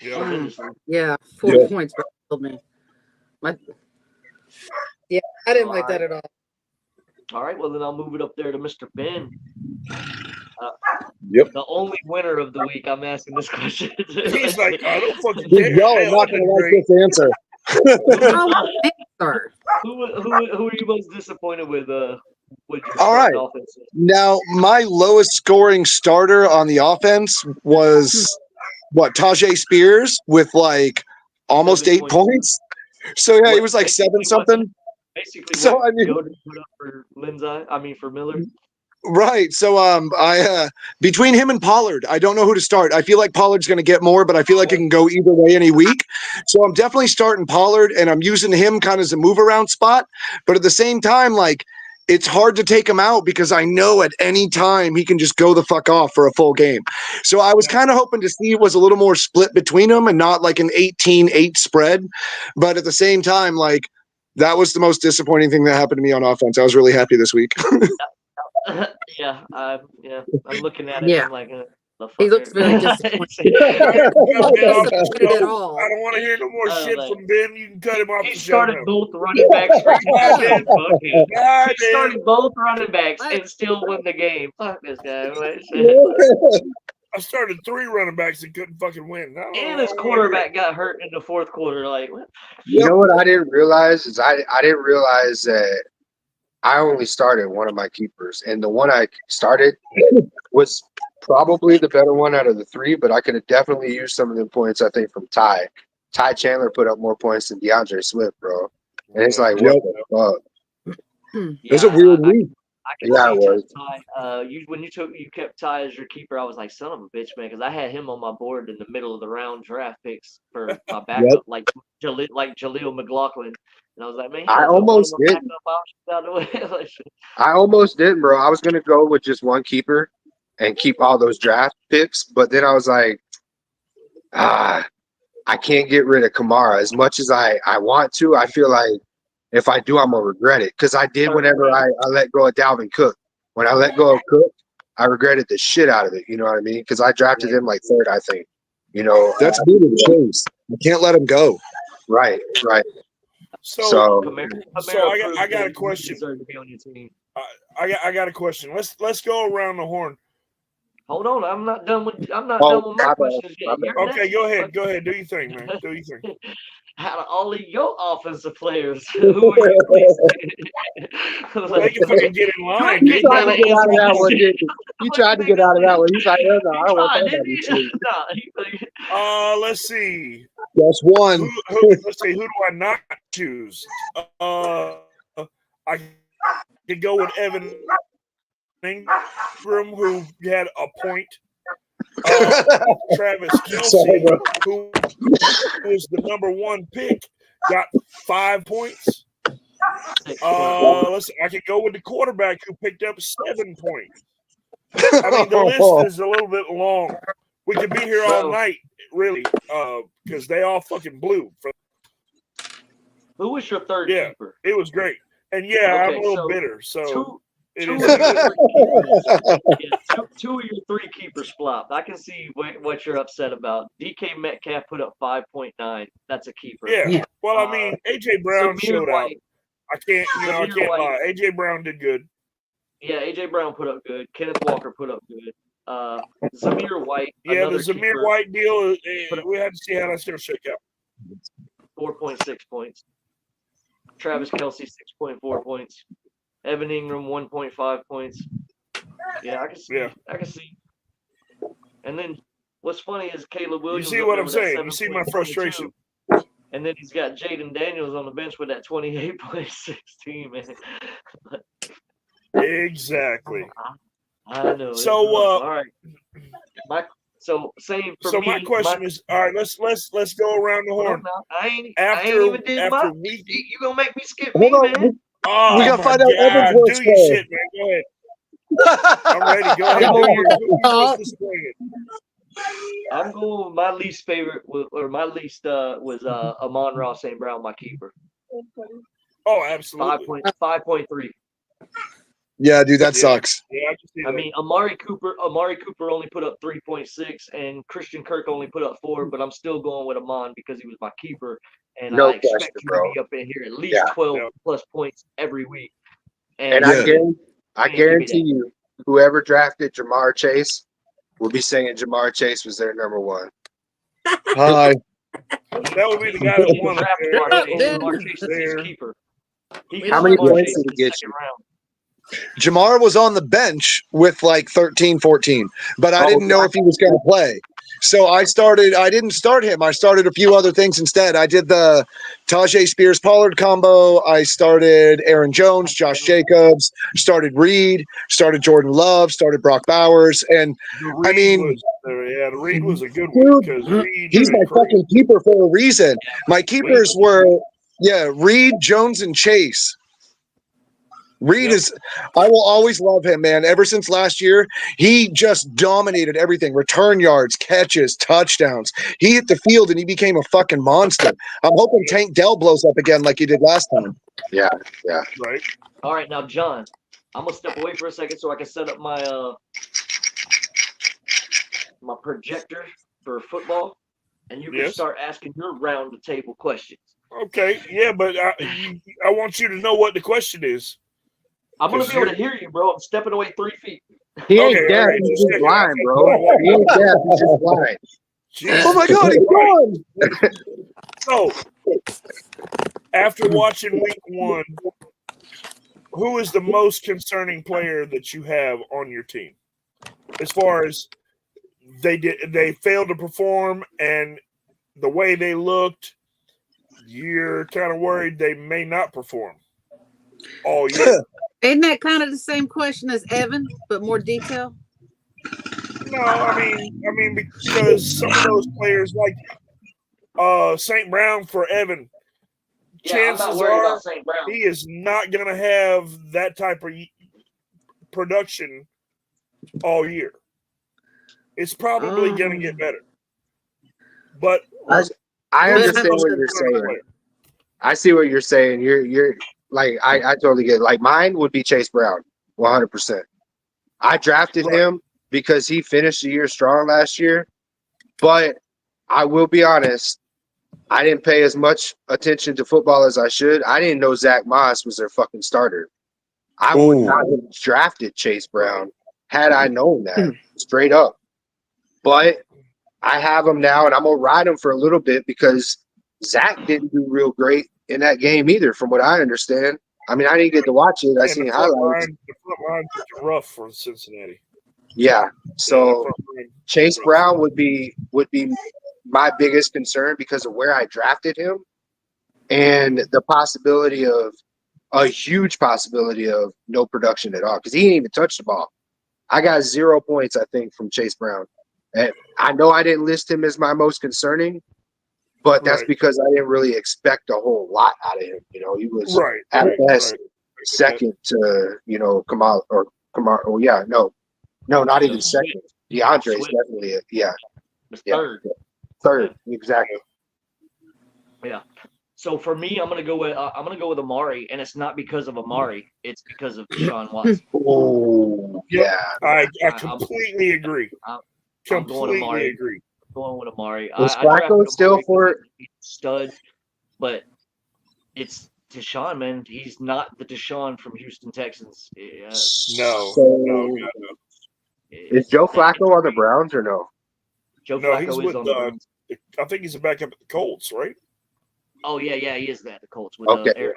Yeah. tremendously. Yeah, 4 Yeah. points killed me. Yeah, I didn't like that at all. All right, well then I'll move it up there to Mr. Ben. Yep. The only winner of the week. I'm asking this question. He's like, I don't fucking Dude, care. y'all Hey, are not I going did to like great. this answer. Oh, answer. Who are you most disappointed with? With your All right. starting offense? Now, my lowest scoring starter on the offense was Tajay Spears with like almost 7 8 points. So yeah, he was like Basically 7 something. Basically, So, what I mean- Yoder put up for Lindsay? I mean, for Miller. Right. So I between him and Pollard, I don't know who to start. I feel like Pollard's going to get more, but I feel like it can go either way any week. So I'm definitely starting Pollard, and I'm using him kind of as a move around spot. But at the same time, like it's hard to take him out because I know at any time he can just go the fuck off for a full game. So I was kind of hoping to see it was a little more split between them and not like an 18-8 spread. But at the same time, like that was the most disappointing thing that happened to me on offense. I was really happy this week. Yeah, I'm looking at it. Yeah. I'm like, the He looks fucker. very disappointed. Cut Ben off the Disappointed at show. all. I don't want to hear no more shit like, from Ben. You can cut him off He the show started now. both running backs for God damn. Fuck him. God He damn. started both running backs and still won the game. Fuck this guy. I started 3 running backs and couldn't fucking win. And his quarterback got hurt in the fourth quarter. Like, what? You know what I didn't realize is I didn't realize that I only started one of my keepers, and the one I started was probably the better one out of the 3, but I could have definitely used some of the points, I think, from Ty. Ty Chandler put up more points than DeAndre Swift, bro. And it's like, what the fuck? It was a weird week. I can Yeah, it see was. Ty. When you kept Ty as your keeper, I was like, son of a bitch, man, because I had him on my board in the middle of the round draft picks for my backup, like Jaleel McLaughlin. And I was like, man, I almost did. I almost didn't, bro. I was gonna go with just one keeper and keep all those draft picks, but then I was like, I can't get rid of Kamara as much as I want to. I feel like if I do, I'm gonna regret it because I did whenever I let go of Dalvin Cook. When I let go of Cook, I regretted the shit out of it. You know what I mean? Because I drafted him like 3rd, I think. You know, That's me to chase. You can't let him go. right. So I got a question. To be on your team. I got a question. Let's go around the horn. Hold on, I'm not done with my my questions yet. bad. You're Okay, next. go ahead. Do your thing, man. Do your thing. Out of all of your offensive players, who are you pleased? They can fucking get in line. You tried to get out of that one, didn't you? You tried to get out of that one. He's like, no, I don't want that. Let's see. That's one. Let's see. Who do I not choose? I could go with Evan Ingram, who had a point. Travis Kelce, who was the number 1 pick, got 5 points. I could go with the quarterback who picked up 7 points. I mean, the list is a little bit long. We could be here all night, really, because they all fucking blew. Who was your third keeper? It was great. And I'm a little bitter. So two of your 3 keepers flopped. I can see what you're upset about. DK Metcalf put up 5.9. That's a keeper. Yeah. Well, I mean, AJ Brown showed out. I can't lie. AJ Brown did good. Yeah, AJ Brown put up good. Kenneth Walker put up good. Zamir White. Yeah, the Zamir White deal. We have to see how that's going to shake out. 4.6 points. Travis Kelce 6.4 points. Evan Ingram 1.5 points. Yeah, I can see. Yeah. I can see. And then what's funny is Caleb Williams. You see what I'm saying? You see my frustration. And then he's got Jaden Daniels on the bench with that 28.6 team, man. Exactly. I know. So all right. Same for me. My question is, all right, let's go around the horn. I ain't even did my. You gonna make me skip me, man? Oh, we gotta find out Evan's do worst your play. shit, man. Go ahead. I'm ready. Go ahead. I'm going with my least favorite, my least was Amon-Ra St. Brown, my keeper. Oh, absolutely. 5.3. Yeah, dude, that sucks. Yeah, I mean, Amari Cooper only put up 3.6, and Christian Kirk only put up 4. But I'm still going with Amon because he was my keeper, and I expect you to be up in here at least 12 plus points every week. And I guarantee you, whoever drafted Jamar Chase will be saying Jamar Chase was their number 1. Hi. That would be the guy that won. Jamar Chase is his keeper. How many points did he get you? Jamar was on the bench with like 13, 14, but I didn't know if he was going to play. So I didn't start him. I started a few other things instead. I did the Tajay Spears Pollard combo. I started Aaron Jones, Josh Jacobs, started Reed, started Jordan Love, started Brock Bowers. And The I mean, the Reed was a good one dude, because Reed he's my went crazy. fucking keeper for a reason. My keepers were, Reed, Jones, and Chase. Reed is, I will always love him, man. Ever since last year, he just dominated everything. Return yards, catches, touchdowns. He hit the field and he became a fucking monster. I'm hoping Tank Dell blows up again like he did last time. Yeah. Right. All right, now John, I'm gonna step away for a second so I can set up my my projector for football, and you can start asking your round the table questions. Okay. Yeah, but I want you to know what the question is. I'm gonna be able to hear you, bro. I'm stepping away 3 feet. He ain't Okay, deaf. all right, He's just just check it blind, out. bro. He ain't deaf. He's just blind. Jesus Oh my God, he's Christ. gone. So, after watching week 1, who is the most concerning player that you have on your team? As far as they failed to perform, and the way they looked, you're kind of worried they may not perform all year. Isn't that kind of the same question as Evan, but more detail? No, I mean because some of those players like St. Brown for Evan, Yeah, I'm not chances worried are about St. Brown. he is not going to have that type of production all year. It's probably going to get better. But I understand what you're saying. I see what you're saying. You're like I totally get it. Like mine would be Chase Brown, 100%. I drafted him because he finished the year strong last year, but I will be honest, I didn't pay as much attention to football as I should. I didn't know Zach Moss was their fucking starter. I would not have drafted Chase Brown had I known that, straight up. But I have him now, and I'm gonna ride him for a little bit because Zach didn't do real great in that game either, from what I understand. I mean, I didn't get to watch it. I seen highlights. The front line's rough for Cincinnati. Yeah. So Chase Brown would be my biggest concern because of where I drafted him and the possibility of a huge possibility of no production at all because he didn't even touch the ball. I got 0 points, I think, from Chase Brown. And I know I didn't list him as my most concerning, but that's because I didn't really expect a whole lot out of him. You know, he was at best second to, Kamal. Oh, yeah, no, not even second. DeAndre is definitely third, exactly. Yeah. So for me, I'm gonna go with Amari, and it's not because of Amari. It's because of Deshaun Watson. Oh, yeah. I completely agree. I'm going Amari. Agree. Going with Amari. Is Flacco still for stud? But it's Deshaun, man. He's not the Deshaun from Houston Texans. No. Is Joe Flacco on the Browns or no? Joe Flacco is on the Browns. I think he's back up at the Colts, right? Oh yeah, he is at the Colts with okay.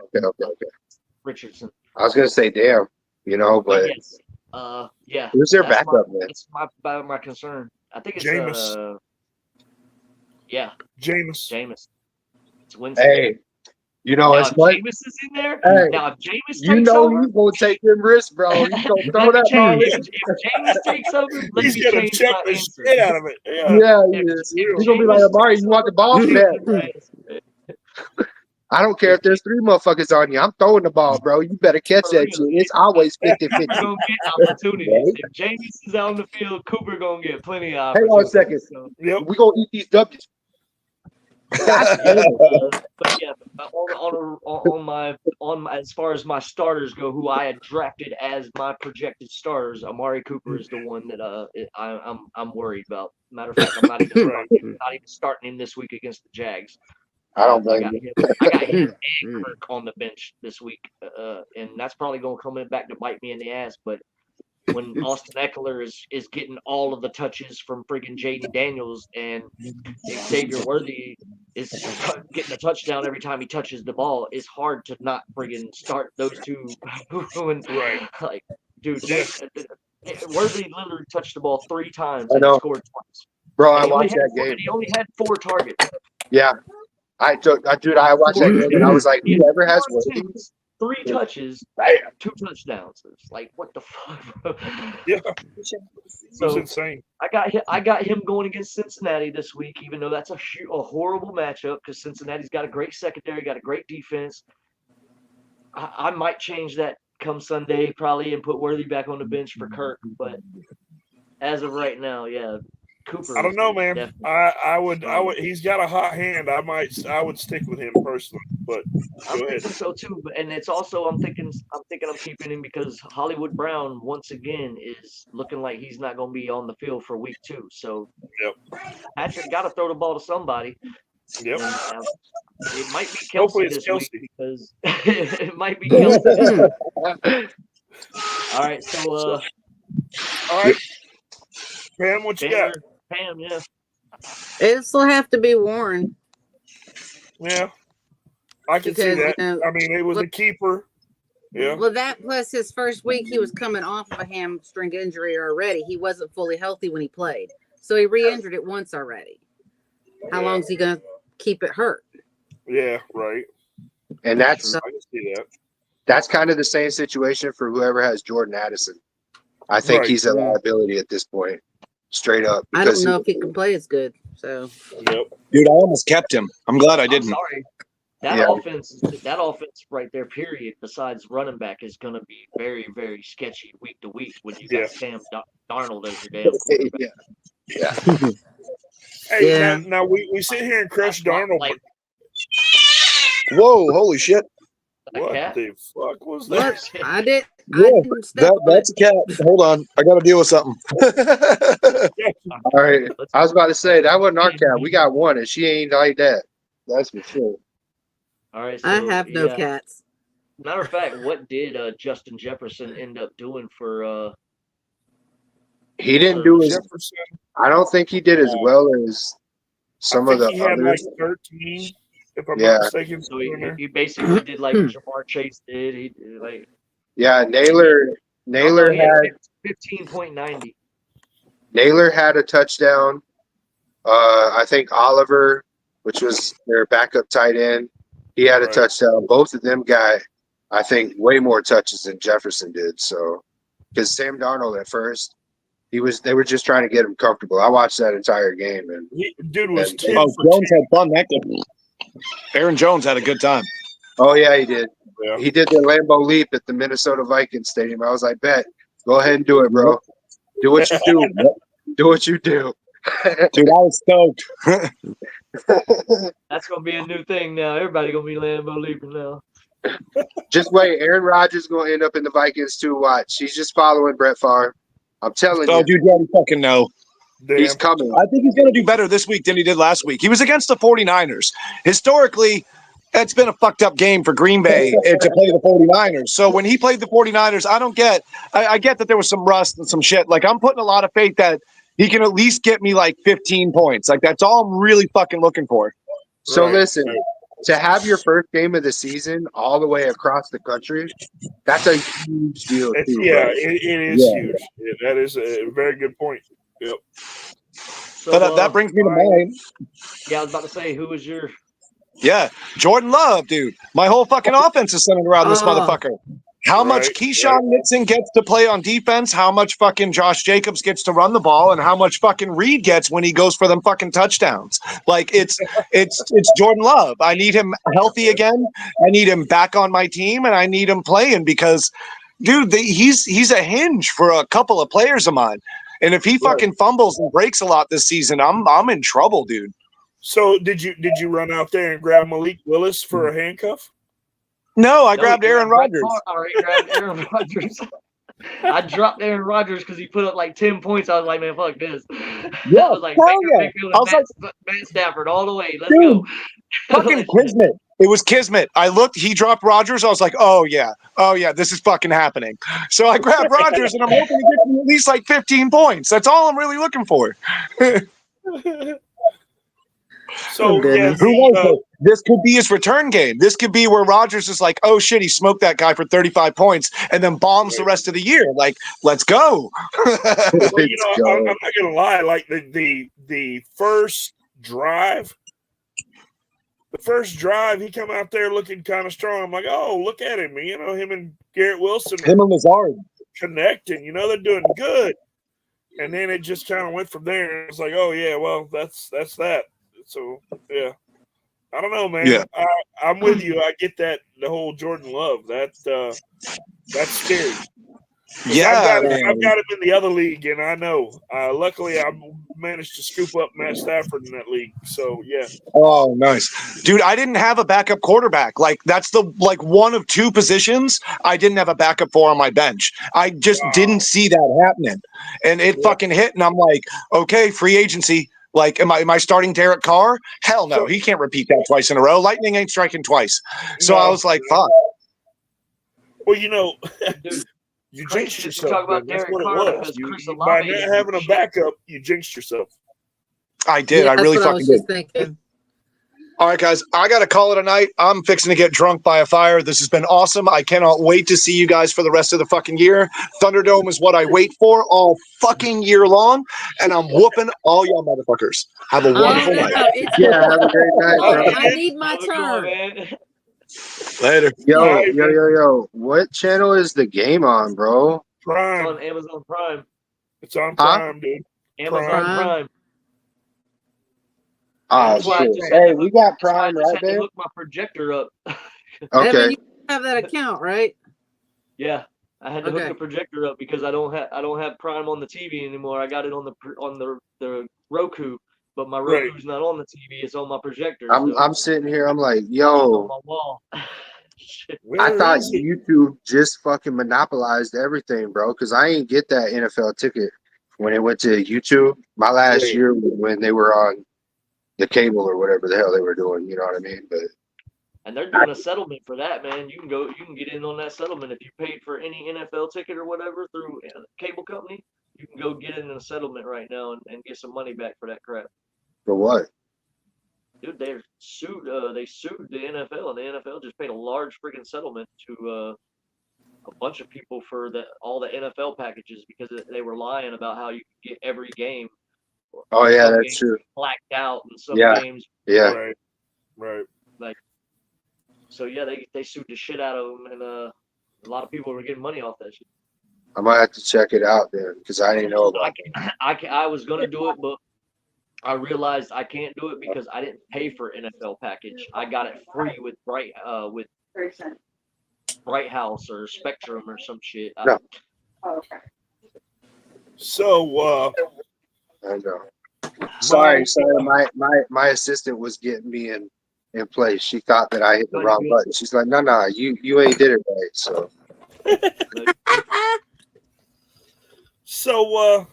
Richardson. I was gonna say, damn, but yes. Yeah. Who's their backup, man? It's my concern. I think it's Jameis. Jameis. It's Winston. Hey, as much. Jameis is in there. Hey, now if Jameis takes he's gonna take them risks, bro. He's gonna throw that ball in. If Jameis takes over, he's gonna check the shit out of it. Yeah, he is. He's gonna be like, Amari, you want the ball? I don't care if there's 3 motherfuckers on you. I'm throwing the ball, bro. You better catch that shit. It's always 50-50. You're gonna get opportunities. If Jameis is out on the field, Cooper gonna get plenty of opportunities. Hang on a second. So. We're gonna eat these W's. But yeah, on my as far as my starters go, who I had drafted as my projected starters, Amari Cooper is the one that I'm worried about. Matter of fact, I'm not even starting him this week against the Jags. I don't blame you. I got him and Kirk on the bench this week, and that's probably going to come back to bite me in the ass. But when Austin Eckler is getting all of the touches from friggin' J.D. Daniels and Xavier Worthy is getting a touchdown every time he touches the ball, it's hard to not friggin' start those two. Like, dude, Worthy literally touched the ball 3 times and scored twice. Bro, And I watched that game. He only had 4 targets. Yeah. I watched that game and I was like, whoever has 4 Worthy. attempts, 3 touches, Damn. 2 touchdowns. It's like, what the fuck, bro? Yeah, it's So insane. I got him going against Cincinnati this week, even though that's a horrible matchup because Cincinnati's got a great secondary, got a great defense. I might change that come Sunday probably and put Worthy back on the bench for Kirk, but as of right now, yeah, Cooper. I don't know, man. definitely- I would. He's got a hot hand. I would stick with him personally. But I'm go ahead. thinking so too, and it's also I'm thinking I'm keeping him because Hollywood Brown once again is looking like he's not going to be on the field for week 2. So Patrick got to throw the ball to somebody. Yep. And, it might be Hopefully Kelsey it's this week Kelsey. because it might be Kelsey. All right, so All right, Pam, what you got? Pam, yeah. It'll still have to be Warren. Yeah, I can see Because, that. you know, I mean, it was a keeper. Yeah. Well, that plus his first week, he was coming off of a hamstring injury already. He wasn't fully healthy when he played. So he re-injured it once already. How long is he going to keep it hurt? Yeah, right. And I can see that. that's kind of the same situation for whoever has Jordan Addison. I think Right. he's a liability at this point, straight up. I don't know if he can play as good. So Yep. Dude, I almost kept him. I'm glad I I'm didn't. sorry. That offense right there, period, besides running back, is going to be very, very sketchy week to week when you got Sam Darnold as your damn quarterback. Yeah. Hey, Yeah. now we sit here and crush Darnold. Like, Whoa, holy shit. What cat? the fuck was look, that? I didn't step on That's a cat. Hold on. I got to deal with something. All right. I was about to say that wasn't our cat. We got one, and she ain't like that. That's for sure. All right, I so, have no cats. Matter of fact, what did Justin Jefferson end up doing for? He didn't do as. Jefferson. I don't think he did as well as some I of think the he had like others. 13, if I'm Yeah. not mistaken. So he basically did like Jamar Chase did. He did like Yeah, Naylor he had had 15.90. Naylor had a touchdown. I think Oliver, which was their backup tight end, he had a Right. touchdown. Both of them got, I think, way more touches than Jefferson did. So, because Sam Darnold at first, they were just trying to get him comfortable. I watched that entire game, and Dude was And- 10 Oh, for Jones 10. had fun that game. Aaron Jones had a good time. oh yeah, he did. Yeah. He did the Lambeau leap at the Minnesota Vikings stadium. I was like, bet, go ahead and do it, bro. Do what you do. Do what you do. Dude, I was stoked. That's gonna be a new thing now. Everybody gonna be Lambo leaping now. Just wait. Aaron Rodgers is going to end up in the Vikings too. Watch. He's just following Brett Favre. I'm telling Oh, you, dude, you already fucking know. Damn. he's coming. I think he's going to do better this week than he did last week. He was against the 49ers. Historically, it's been a fucked up game for Green Bay to play the 49ers. So when he played the 49ers, I get that there was some rust and some shit. Like, I'm putting a lot of faith that he can at least get me like 15 points. Like, that's all I'm really fucking looking for. So Right. listen, to have your first game of the season all the way across the country, that's a huge deal It's, too. yeah, bro. it is Yeah. huge. Yeah, that is a very good point. Yep. So, But that brings me to mine. Yeah, I was about to say, who was your? Yeah, Jordan Love, dude. My whole fucking offense is centered around this Oh. motherfucker. How much Right, Keyshawn Nixon gets to play on defense, how much fucking Josh Jacobs gets to run the ball, and how much fucking Reed gets when he goes for them fucking touchdowns. Like, it's Jordan Love. I need him healthy again. I need him back on my team, and I need him playing because, dude, he's a hinge for a couple of players of mine. And if he fucking fumbles and breaks a lot this season, I'm in trouble, dude. So did you run out there and grab Malik Willis for a handcuff? No, I grabbed Aaron Rodgers. All right, grabbed Aaron Rodgers. I dropped Aaron Rodgers because he put up like 10 points. I was like, man, fuck this. Yeah, I was like, hell Baker yeah. Mayfield I and was Matt Stafford all the way. Let's Dude, go. Fucking Kismet. It was Kismet. I looked, he dropped Rodgers. I was like, oh yeah, this is fucking happening. So I grabbed Rodgers and I'm hoping to get him at least like 15 points. That's all I'm really looking for. So yeah, goodness. Who knows? Though? This could be his return game. This could be where Rodgers is like, oh shit, he smoked that guy for 35 points and then bombs the rest of the year. Like, let's go. well, Let's I'm go. not gonna lie. Like the first drive, he come out there looking kind of strong. I'm like, oh, look at him. You know, him and Garrett Wilson Him and Lazard. connecting. You know, they're doing good. And then it just kind of went from there. It's like, oh yeah, well, that's that. So yeah. I don't know, man. Yeah. I'm with you. I get that the whole Jordan Love. That's scary. Yeah. I've got him in the other league, and I know. Luckily, I managed to scoop up Matt Stafford in that league. So yeah. Oh, nice, dude. I didn't have a backup quarterback. Like that's the one of two positions I didn't have a backup for on my bench. I just didn't see that happening, and it fucking hit. And I'm like, okay, free agency. Like, am I starting Derek Carr? Hell no, he can't repeat that twice in a row. Lightning ain't striking twice. So I was like, fuck. Well, you know, Dude, you crazy jinxed that you yourself. talk about Man. That's Derek what Carr it was. because Chris By Olave not is having a shit. backup, you jinxed yourself. I did. I that's really what I was fucking did. just thinking. All right, guys, I got to call it a night. I'm fixing to get drunk by a fire. This has been awesome. I cannot wait to see you guys for the rest of the fucking year. Thunderdome is what I wait for all fucking year long, and I'm whooping all y'all motherfuckers. Have a wonderful night. It's Yeah, have a great night, bro. I need my Have a good one, turn. man. Later. Yo. What channel is the game on, bro? It's Prime. on Amazon Prime. It's on Huh? Prime, dude. Amazon Prime. Oh, That's why I shit. just had Hey, to we hook- got that's why I Prime just right had to there. hook my projector up. Okay. Evan, you have that account, right? Yeah, I had to hook Okay. the projector up because I don't have Prime on the TV anymore. I got it on the Roku, but my Right. Roku's not on the TV. It's on my projector. I'm so I'm sitting here. I'm like, it's on yo, my wall. Shit. I Where thought is it? YouTube just fucking monopolized everything, bro. Because I ain't get that NFL ticket when it went to YouTube. My last Right. year when they were on the cable or whatever the hell they were doing. You know what I mean? But And they're doing a settlement for that, man. You can get in on that settlement if you paid for any NFL ticket or whatever through a cable company. You can go get in a settlement right now and get some money back for that crap. for what? Dude, they sued the NFL, and the NFL just paid a large freaking settlement to a bunch of people for all the NFL packages because they were lying about how you could get every game. Oh yeah, Some that's games true. blacked out, and some Yeah. games. Yeah. Right. So yeah, they sued the shit out of them, and a lot of people were getting money off that shit. I might have to check it out then because I didn't know about it. I was gonna do it, but I realized I can't do it because I didn't pay for NFL package. I got it free with Bright House or Spectrum or some shit. No. So I know. Sorry. My assistant was getting me in place. She thought that I hit the wrong button. She's like, no, you ain't did it right. So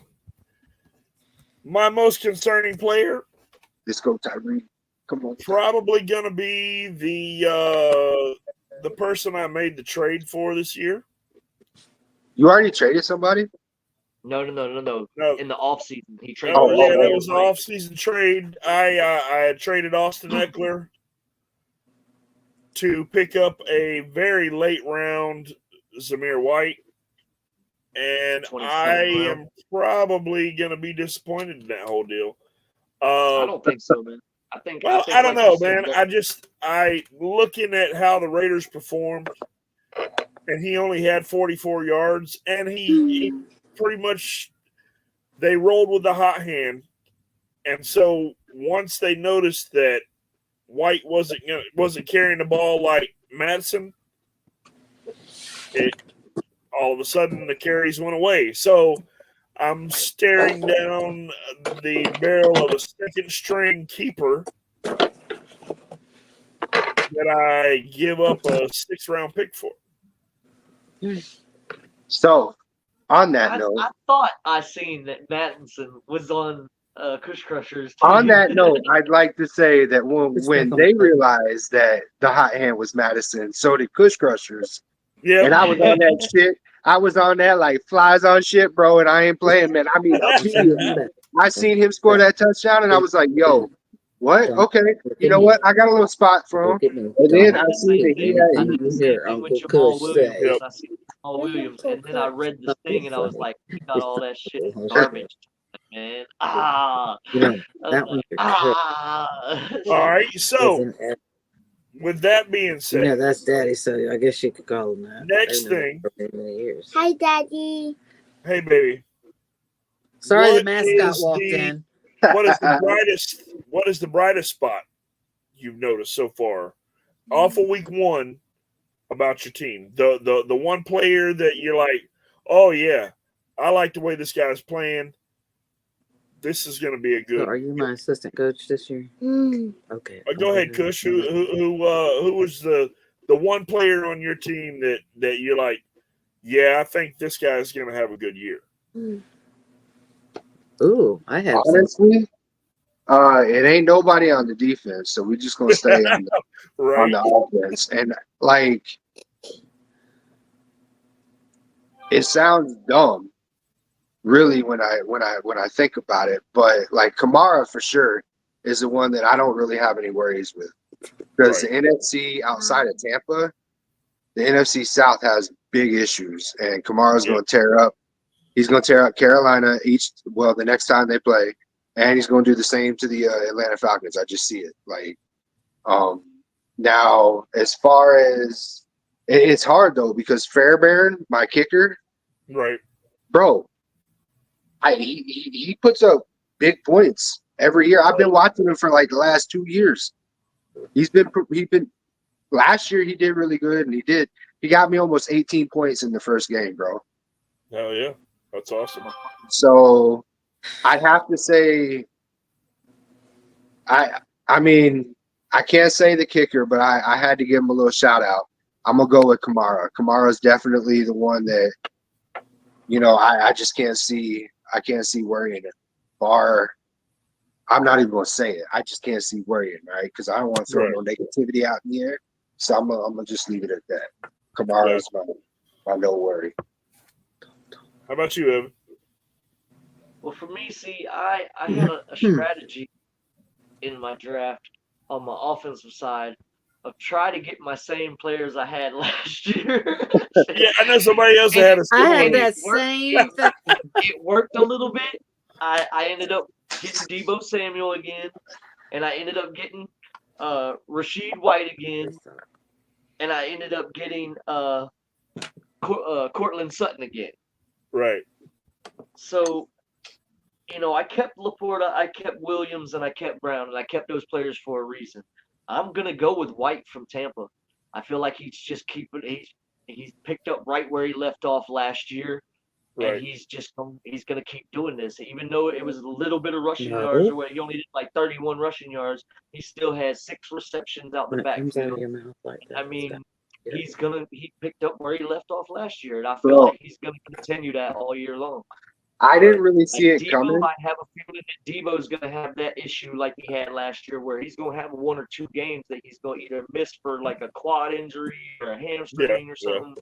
my most concerning player Let's go, Tyree. Come on. probably gonna be the person I made the trade for this year. You already traded somebody? No. No. In the off season, he traded. Oh, yeah, oh, that was an off-season trade. I had traded Austin Eckler to pick up a very late round Zamir White, and 27th I round. am probably going to be disappointed in that whole deal. I don't think so, man. I think. Well, think I don't like know, you said, man. I looking at how the Raiders performed, and he only had 44 yards, and he pretty much they rolled with the hot hand, and so once they noticed that White wasn't carrying the ball like Madison, all of a sudden the carries went away. So I'm staring down the barrel of a second string keeper that I give up a 6th round pick for. So, on that note, I thought I seen that Madison was on Kush Crushers. on that note, I'd like to say that when they realized that the hot hand was Madison, so did Kush Crushers. Yeah, And I was on that shit. I was on that like flies on shit, bro, and I ain't playing, man. I mean, immediately. I seen him score that touchdown, and I was like, yo, What? Okay. You know what? I got a little spot for him. And then I see that he I had. did the same thing with Jamal Williams. I see Jamal Williams, and then I read this thing, and I was like, he got all that shit garbage, man. I was like, All right. So, with that being said, that's Daddy, so I guess you could call him that. next thing. Many years. Hi, Daddy. Hey, baby. Sorry, What the mascot is walked the- in. What is the brightest? What is the brightest spot you've noticed so far off of week one about your team? The one player that you're like, oh yeah, I like the way this guy's playing. This is going to be a So good. are you my assistant coach this year? Mm. Okay. Go ahead, Kush. Who was the one player on your team that you're like, yeah, I think this guy's going to have a good year. Mm. Ooh, I had some. Honestly, it ain't nobody on the defense, so we're just gonna stay on Right. the offense. And like, it sounds dumb, really, when I think about it. But like Kamara for sure is the one that I don't really have any worries with, because the NFC outside of Tampa, the NFC South has big issues, and Kamara's going to tear up. He's going to tear up Carolina the next time they play, and he's going to do the same to the Atlanta Falcons. I just see it. Like, now as far as it's hard though, because Fairbairn, my kicker, Right. bro, he puts up big points every year. I've been watching him for like the last 2 years. He's been last year he did really good, and he got me almost 18 points in the first game, bro. Hell yeah. That's awesome. So I'd have to say, I mean, I can't say the kicker, but I had to give him a little shout out. I'm gonna go with Kamara. Kamara's definitely the one that, I just can't see. I can't see worrying it. I'm not even gonna say it. I just can't see worrying, right? Because I don't want to throw no negativity out in the air. So I'm gonna just leave it at that. Kamara's my no worry. How about you, Evan? Well, for me, see, I had a strategy in my draft on my offensive side of try to get my same players I had last year. Yeah, I know somebody else had a I had similar. that same thing. It worked a little bit. I ended up getting Deebo Samuel again, and I ended up getting Rashid White again, and I ended up getting Cortland Sutton again. Right. So, I kept Laporta, I kept Williams, and I kept Brown, and I kept those players for a reason. I'm gonna go with White from Tampa. I feel like he's just he's picked up right where he left off last year, Right. and he's gonna keep doing this. Even though it was a little bit of rushing yards, or where he only did like 31 rushing yards, he still has 6 receptions out the backfield. I mean, he picked up where he left off last year, and I feel like he's gonna continue that all year long. I didn't really see it Deebo, coming. I have a feeling that Deebo's going to have that issue like he had last year, where he's going to have 1 or 2 games that he's going to either miss for like a quad injury or a hamstring or something.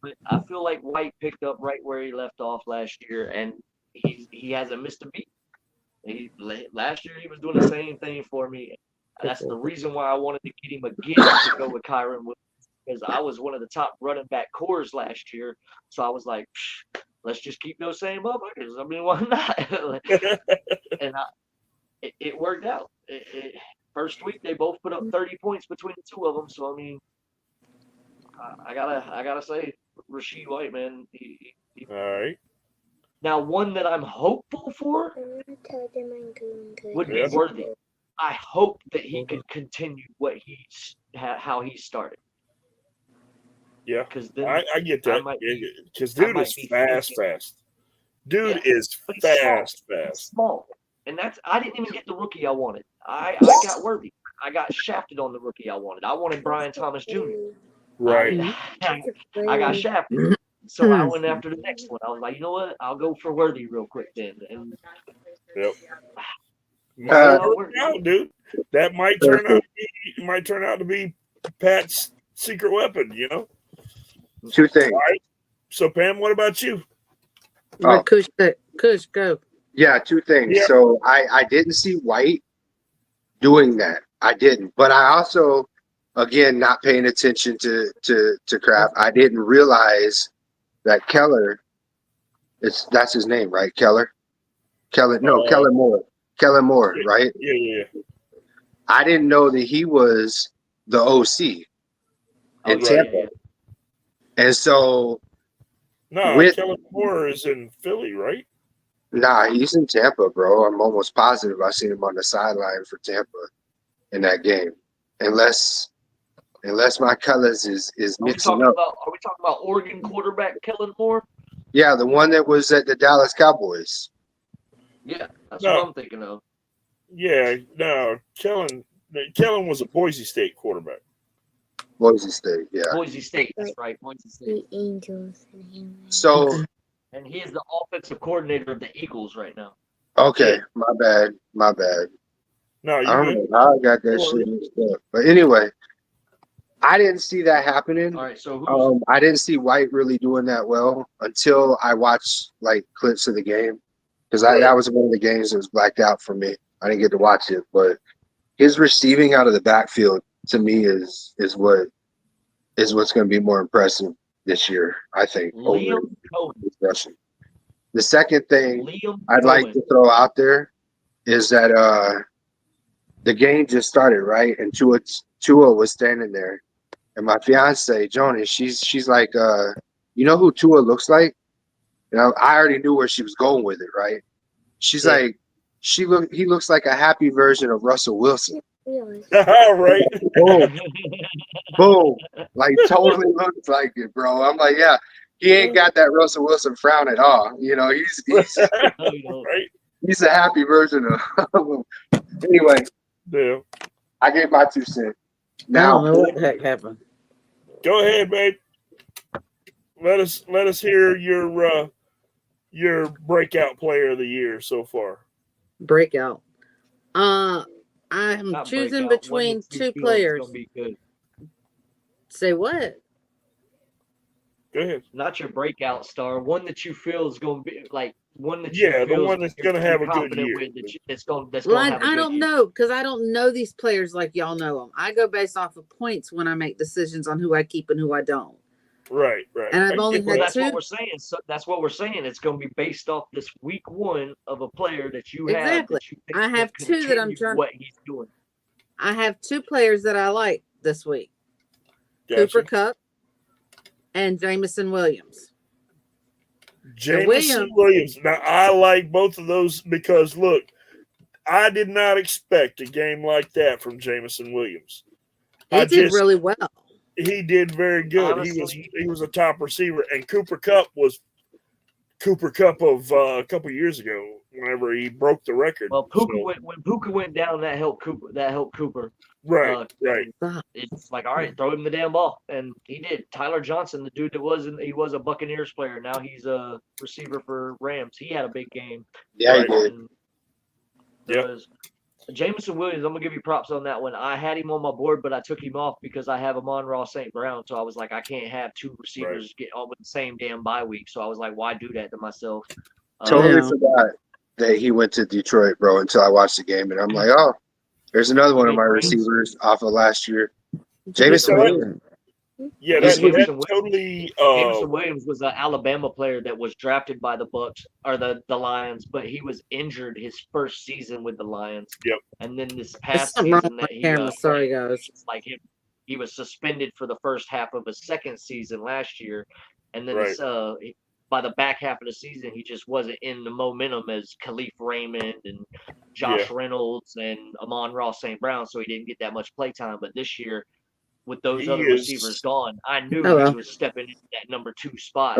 But I feel like White picked up right where he left off last year, and he hasn't missed a beat. Last year he was doing the same thing for me. That's the reason why I wanted to get him again to go with Kyron Williams, because I was one of the top running back cores last year. So I was like, let's just keep those same motherfuckers. I mean, why not? And it worked out. First week they both put up 30 points between the two of them. So I mean, I gotta say, Rashid White, man. All right. Now, one that I'm hopeful for would be Worthy. I hope that he could continue how he started. Yeah, because then I get that. Because dude is fast. Dude is fast. Small, and I didn't even get the rookie I wanted. I got Worthy. I got shafted on the rookie I wanted. I wanted Brian Thomas Jr. Right. I got shafted. So I went after the next one. I was like, you know what? I'll go for Worthy real quick then. And dude, that might turn out to be Pat's secret weapon. 2 things. All right. So Pam, what about you? Kush, go. Yeah, 2 things. Yeah. So I didn't see White doing that. I didn't. But I also, again, not paying attention to crap. I didn't realize that Keller, that's his name, right? Keller. Kellen Moore. Kellen Moore, right? Yeah. I didn't know that he was the OC in Tampa. Yeah. And so No, Kellen Moore is in Philly, right? Nah, he's in Tampa, bro. I'm almost positive I seen him on the sideline for Tampa in that game. Unless my colors is mixing up. Are we talking about Oregon quarterback Kellen Moore? Yeah, the one that was at the Dallas Cowboys. Yeah, that's what I'm thinking of. Yeah, no, Kellen was a Boise State quarterback. Boise State, yeah. Boise State, that's right. Boise State. The Angels. So, and he is the offensive coordinator of the Eagles right now. okay, my bad. No, I don't know how I got that shit mixed up. But anyway, I didn't see that happening. All right, so I didn't see White really doing that well until I watched like clips of the game. Because that was one of the games that was blacked out for me. I didn't get to watch it, but his receiving out of the backfield to me is what's going to be more impressive this year. I think over rushing. The second thing I'd like to throw out there is that the game just started, right, and Tua was standing there, and my fiance Joni, she's like, you know who Tua looks like? You know, I already knew where she was going with it, right? She's like, he looks like a happy version of Russell Wilson. Right. Boom. Like totally looks like it, bro. I'm like, yeah, he ain't got that Russell Wilson frown at all. You know, he's right. He's a happy version of him. Anyway, yeah. I gave my 2 cents. Now, Now, I don't know what the heck happened. Go ahead, babe. Let us hear your breakout player of the year so far. Breakout. I'm choosing between 2 players. Say what? Go ahead. Not your breakout star. One that you feel is going to be like one that the one that's going to have a good year. I don't know because I don't know these players like y'all know them. I go based off of points when I make decisions on who I keep and who I don't. Right. And I've only had that's 2. what we're saying. So that's what we're saying. It's going to be based off this week 1 of a player that you have. Exactly. I have 2 that I'm trying. What he's doing. I have 2 players that I like this week. Gotcha. Cooper Kupp and Jameson Williams. Jameson Williams. Now, I like both of those because, look, I did not expect a game like that from Jameson Williams. He did really well. He did very good. Honestly, he was a top receiver, and Cooper Kupp was Cooper Kupp of a couple years ago. Whenever he broke the record. Well, when Puka went down, that helped Cooper. Right. It's like, all right, throw him the damn ball, and he did. Tyler Johnson, the dude that he was a Buccaneers player. Now he's a receiver for Rams. He had a big game. Yeah, he did. Yeah. Jameson Williams, I'm gonna give you props on that one. I had him on my board, but I took him off because I have Amon-Ra St. Brown. So I was like, I can't have 2 receivers get all with the same damn bye week. So I was like, why do that to myself? Totally forgot that he went to Detroit, bro, until I watched the game, and I'm like, oh, there's another one of my receivers off of last year. Jameson Williams. Yeah, Jameson Williams was an Alabama player that was drafted by the Bucks or the Lions, but he was injured his first season with the Lions. Yep. And then this past season that sorry guys, like he was suspended for the first half of his second season last year, and then by the back half of the season he just wasn't in the momentum as Khalif Raymond and Josh Reynolds and Amon-Ra St. Brown, so he didn't get that much play time. But this year, with those other receivers gone, I knew he was stepping into that number 2 spot.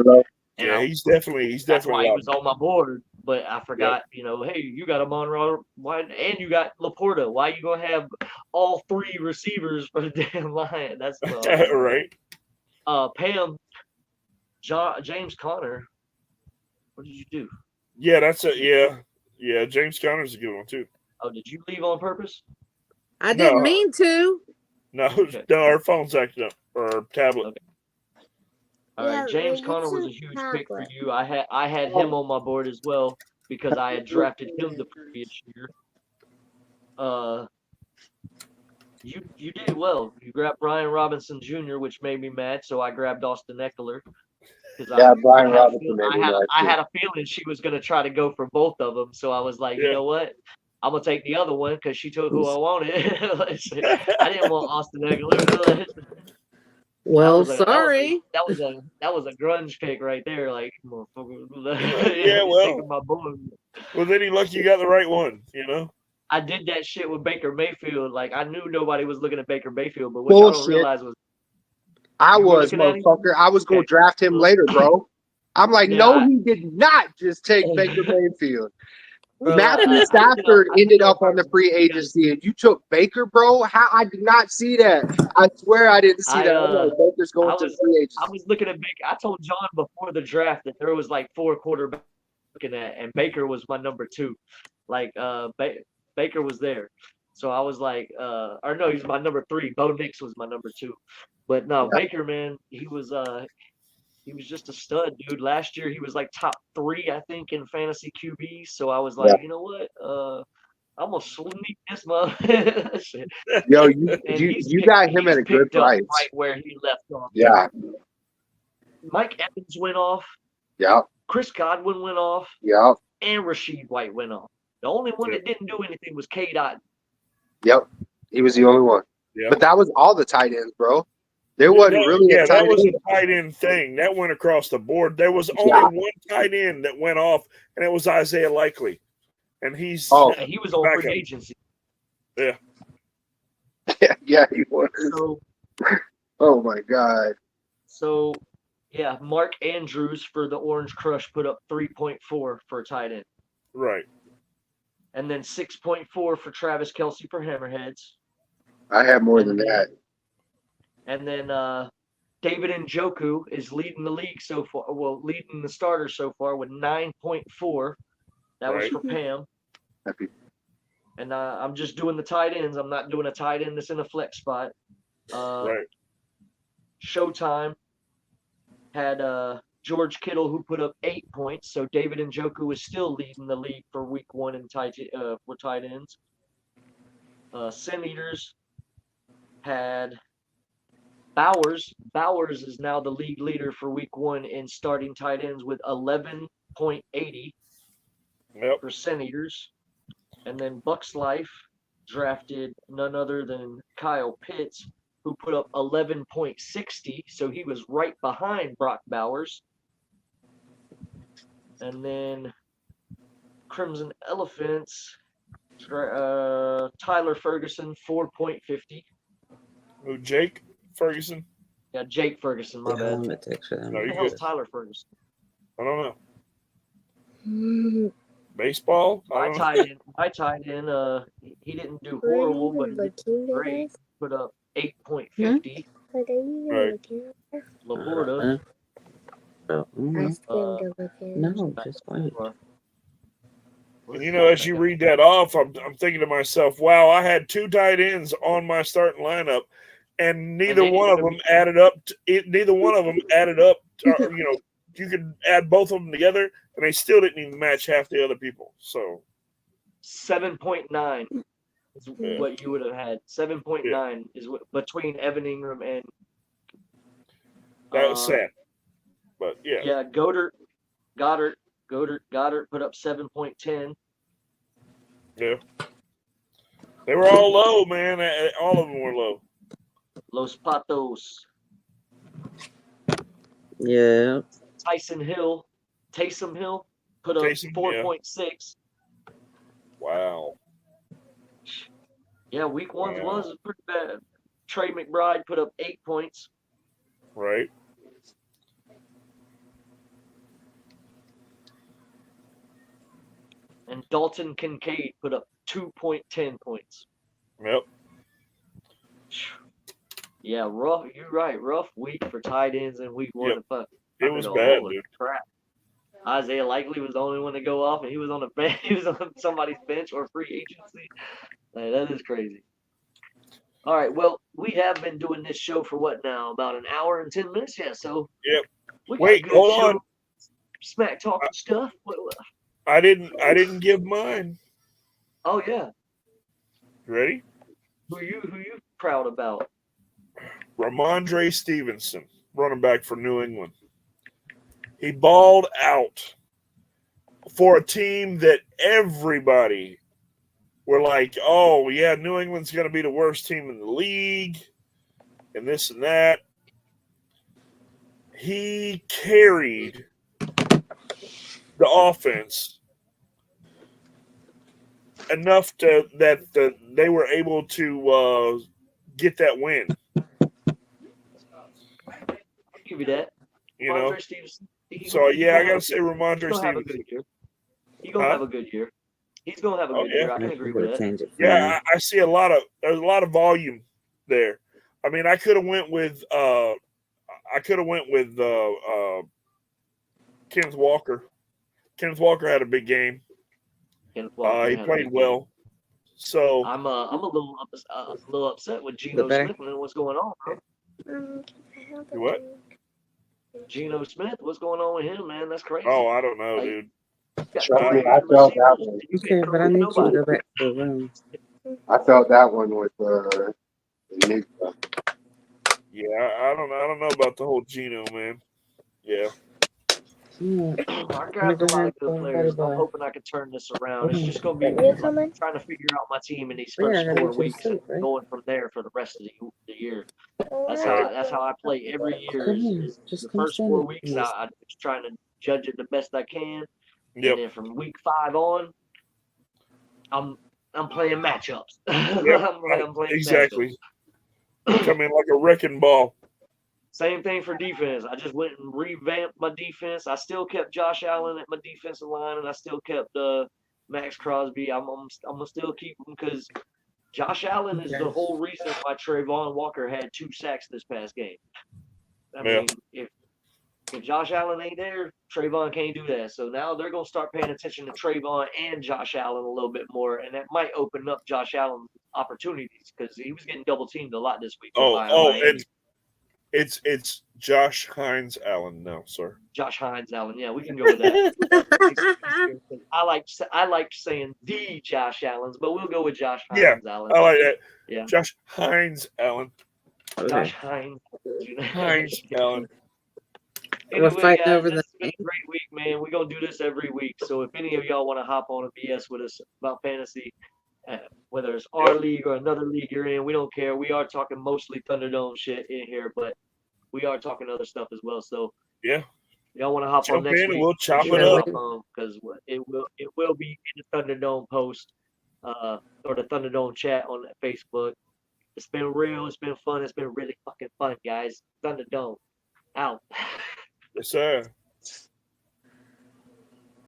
And he's definitely that's why he was on my board. But I forgot, hey, you got Amon-Ra, and you got Laporta. Why you gonna have all 3 receivers for the damn Lion? That's right. Pam, James Conner. What did you do? Yeah, yeah. James Conner's a good one too. Oh, did you leave on purpose? I didn't mean to. No, our phone's acting up, or our tablet. Okay. All right, James Conner was a huge pick for you. I had him on my board as well because I had drafted him the previous year. You did well. You grabbed Brian Robinson Jr., which made me mad, so I grabbed Austin Eckler because Yeah, Brian Robinson made me mad I too. had a feeling she was going to try to go for both of them, so I was like, you Yeah. know what? I'm gonna take the other one because she took who I wanted. I didn't want Austin Eckler. Well, That sorry. was a grunge pick right there. Like, motherfucker, Yeah, well. taking my boy. Well, then he lucky you got the right one, you know? I did that shit with Baker Mayfield. Like, I knew nobody was looking at Baker Mayfield, but what y'all don't Bullshit. realize was I you were was, looking at him. motherfucker. I was going to draft him later, bro. I'm like, Yeah, no, he did not just take Baker Mayfield. bro, Matthew I Stafford didn't ended know up if I on the was free because agency, and you took Baker, bro. How I did not see that. I swear I didn't see that. I'm like, Baker's I going to was free I agency. was looking at Baker. I told John before the draft that there was like 4 quarterbacks looking at, and Baker was my number 2. Like Baker was there, so I was like, or no, he's my number 3. Bo Nix was my number 2, but no, Yeah. Baker, man, he was just a stud, dude. Last year he was like top 3, I think, in fantasy QBs. So I was like, you know what, I'm gonna sneak this motherfucker. Yo, And you got him at a good picked up price. right where he left off. Yeah, Mike Evans went off, yeah, Chris Godwin went off, yeah, and Rashid White went off. The only one that didn't do anything was K. Dot. yep. He was the only one. Yeah. But that was all the tight ends, bro. There wasn't really a tight that was end. a tight end thing. That went across the board. There was only one tight end that went off, and it was Isaiah Likely. And he was on back free up. agency. Yeah. Yeah, he was. So, oh my God. So, yeah, Mark Andrews for the Orange Crush put up 3.4 for tight end. Right. And then 6.4 for Travis Kelce for Hammerheads. I had more than that. And then David Njoku is leading the league so far. Well, leading the starters so far with 9.4. That was for Pam. Happy. And I'm just doing the tight ends. I'm not doing a tight end that's in a flex spot. Right. Showtime had George Kittle, who put up 8 points. So David Njoku is still leading the league for week 1 in for tight ends. Sin Eaters had Bowers. Bowers is now the league leader for week 1 in starting tight ends with 11.80 for Sin Eaters. And then Bucks Life drafted none other than Kyle Pitts, who put up 11.60. So he was right behind Brock Bowers. And then Crimson Elephants, Tyler Ferguson, 4.50. Who, Jake Ferguson? Yeah, Jake Ferguson, my bad. No, Who the you're hell's good. Tyler Ferguson? I don't know. Baseball? My tight end, he didn't do horrible, but he did great. Put up 8.50. Right. Laporta. No, just wait. And you know, as you read that off, I'm thinking to myself, wow, I had 2 tight ends on my starting lineup, and neither one of them added up. Neither one of them added up. You know, you could add both of them together, and they still didn't even match half the other people. So 7.9 is what you would have had. 7.9 is what between Evan Ingram and. That was sad. But yeah. Yeah, Goddard put up 7.10. Yeah. They were all low, man. All of them were low. Los Patos. Yeah. Taysom Hill put up 4.6. Wow. Yeah, week 1 was pretty bad. Trey McBride put up 8 points. Right. And Dalton Kincaid put up 2.10 points. Yep. Yeah, rough. You're right. Rough week for tight ends in week 1. Yep. It was bad, dude. Crap. Isaiah Likely was the only one to go off, and he was on a bench. He was on somebody's bench or free agency. Like, that is crazy. All right. Well, we have been doing this show for what now? About an hour and 10 minutes. Yeah. So. Yep. We Wait, hold on. Smack talking stuff. What? I didn't give mine. Oh yeah. Ready? Who you? proud about? Ramondre Stevenson, running back for New England. He balled out for a team that everybody were like, oh, yeah, New England's going to be the worst team in the league and this and that. He carried the offense enough that they were able to get that win. I'll give you that. You know? Ramondre Stevenson. So, yeah, I got to say He's Ramondre going to have a Stevenson. good year. He's going to have a good year. He's going to have a good year. I can agree with that. Change it for Yeah, I see there's a lot of volume there. I mean, I could have went with Kenneth Walker. Kenneth Walker had a big game. He played well. So I'm a little upset with Geno Smith and what's going on. What? Geno Smith, what's going on with him, man? That's crazy. Oh, I don't know, dude. Trust me, I felt that one. Okay, but I need you to go back to the room. I felt that one with Nick. Yeah, I don't know about the whole Geno, man. Yeah. I got a lot of good players. I'm hoping I can turn this around. It's just going to be trying to figure out my team in these first 4 weeks and going from there for the rest of the year. That's how I play every year. Is the first 4 weeks, I'm just trying to judge it the best I can. Yep. And then from week 5 on, I'm playing matchups. Yep. I'm playing exactly. Matchups. Come in like a wrecking ball. Same thing for defense. I just went and revamped my defense. I still kept Josh Allen at my defensive line, and I still kept Max Crosby. I'm gonna still keep him because Josh Allen is the whole reason why Trayvon Walker had 2 sacks this past game. I mean, if Josh Allen ain't there, Trayvon can't do that. So now they're gonna start paying attention to Trayvon and Josh Allen a little bit more, and that might open up Josh Allen's opportunities because he was getting double teamed a lot this week. It's Josh Hines Allen now, sir. Josh Hines Allen. Yeah, we can go with that. I like saying the Josh Allens, but we'll go with Josh Hines Allen. I like that. Yeah. Josh Hines Allen. Josh Hines. Hines Allen. Anyway, We're fighting guys, over this the has been a great week, man. We're going to do this every week. So if any of y'all want to hop on a BS with us about fantasy, whether it's our league or another league you're in, we don't care. We are talking mostly Thunderdome shit in here, but we are talking other stuff as well. So yeah, y'all want to hop on next week? We'll chop it up because it will be in the Thunderdome post or the Thunderdome chat on Facebook. It's been real. It's been fun. It's been really fucking fun, guys. Thunderdome out. Yes, sir.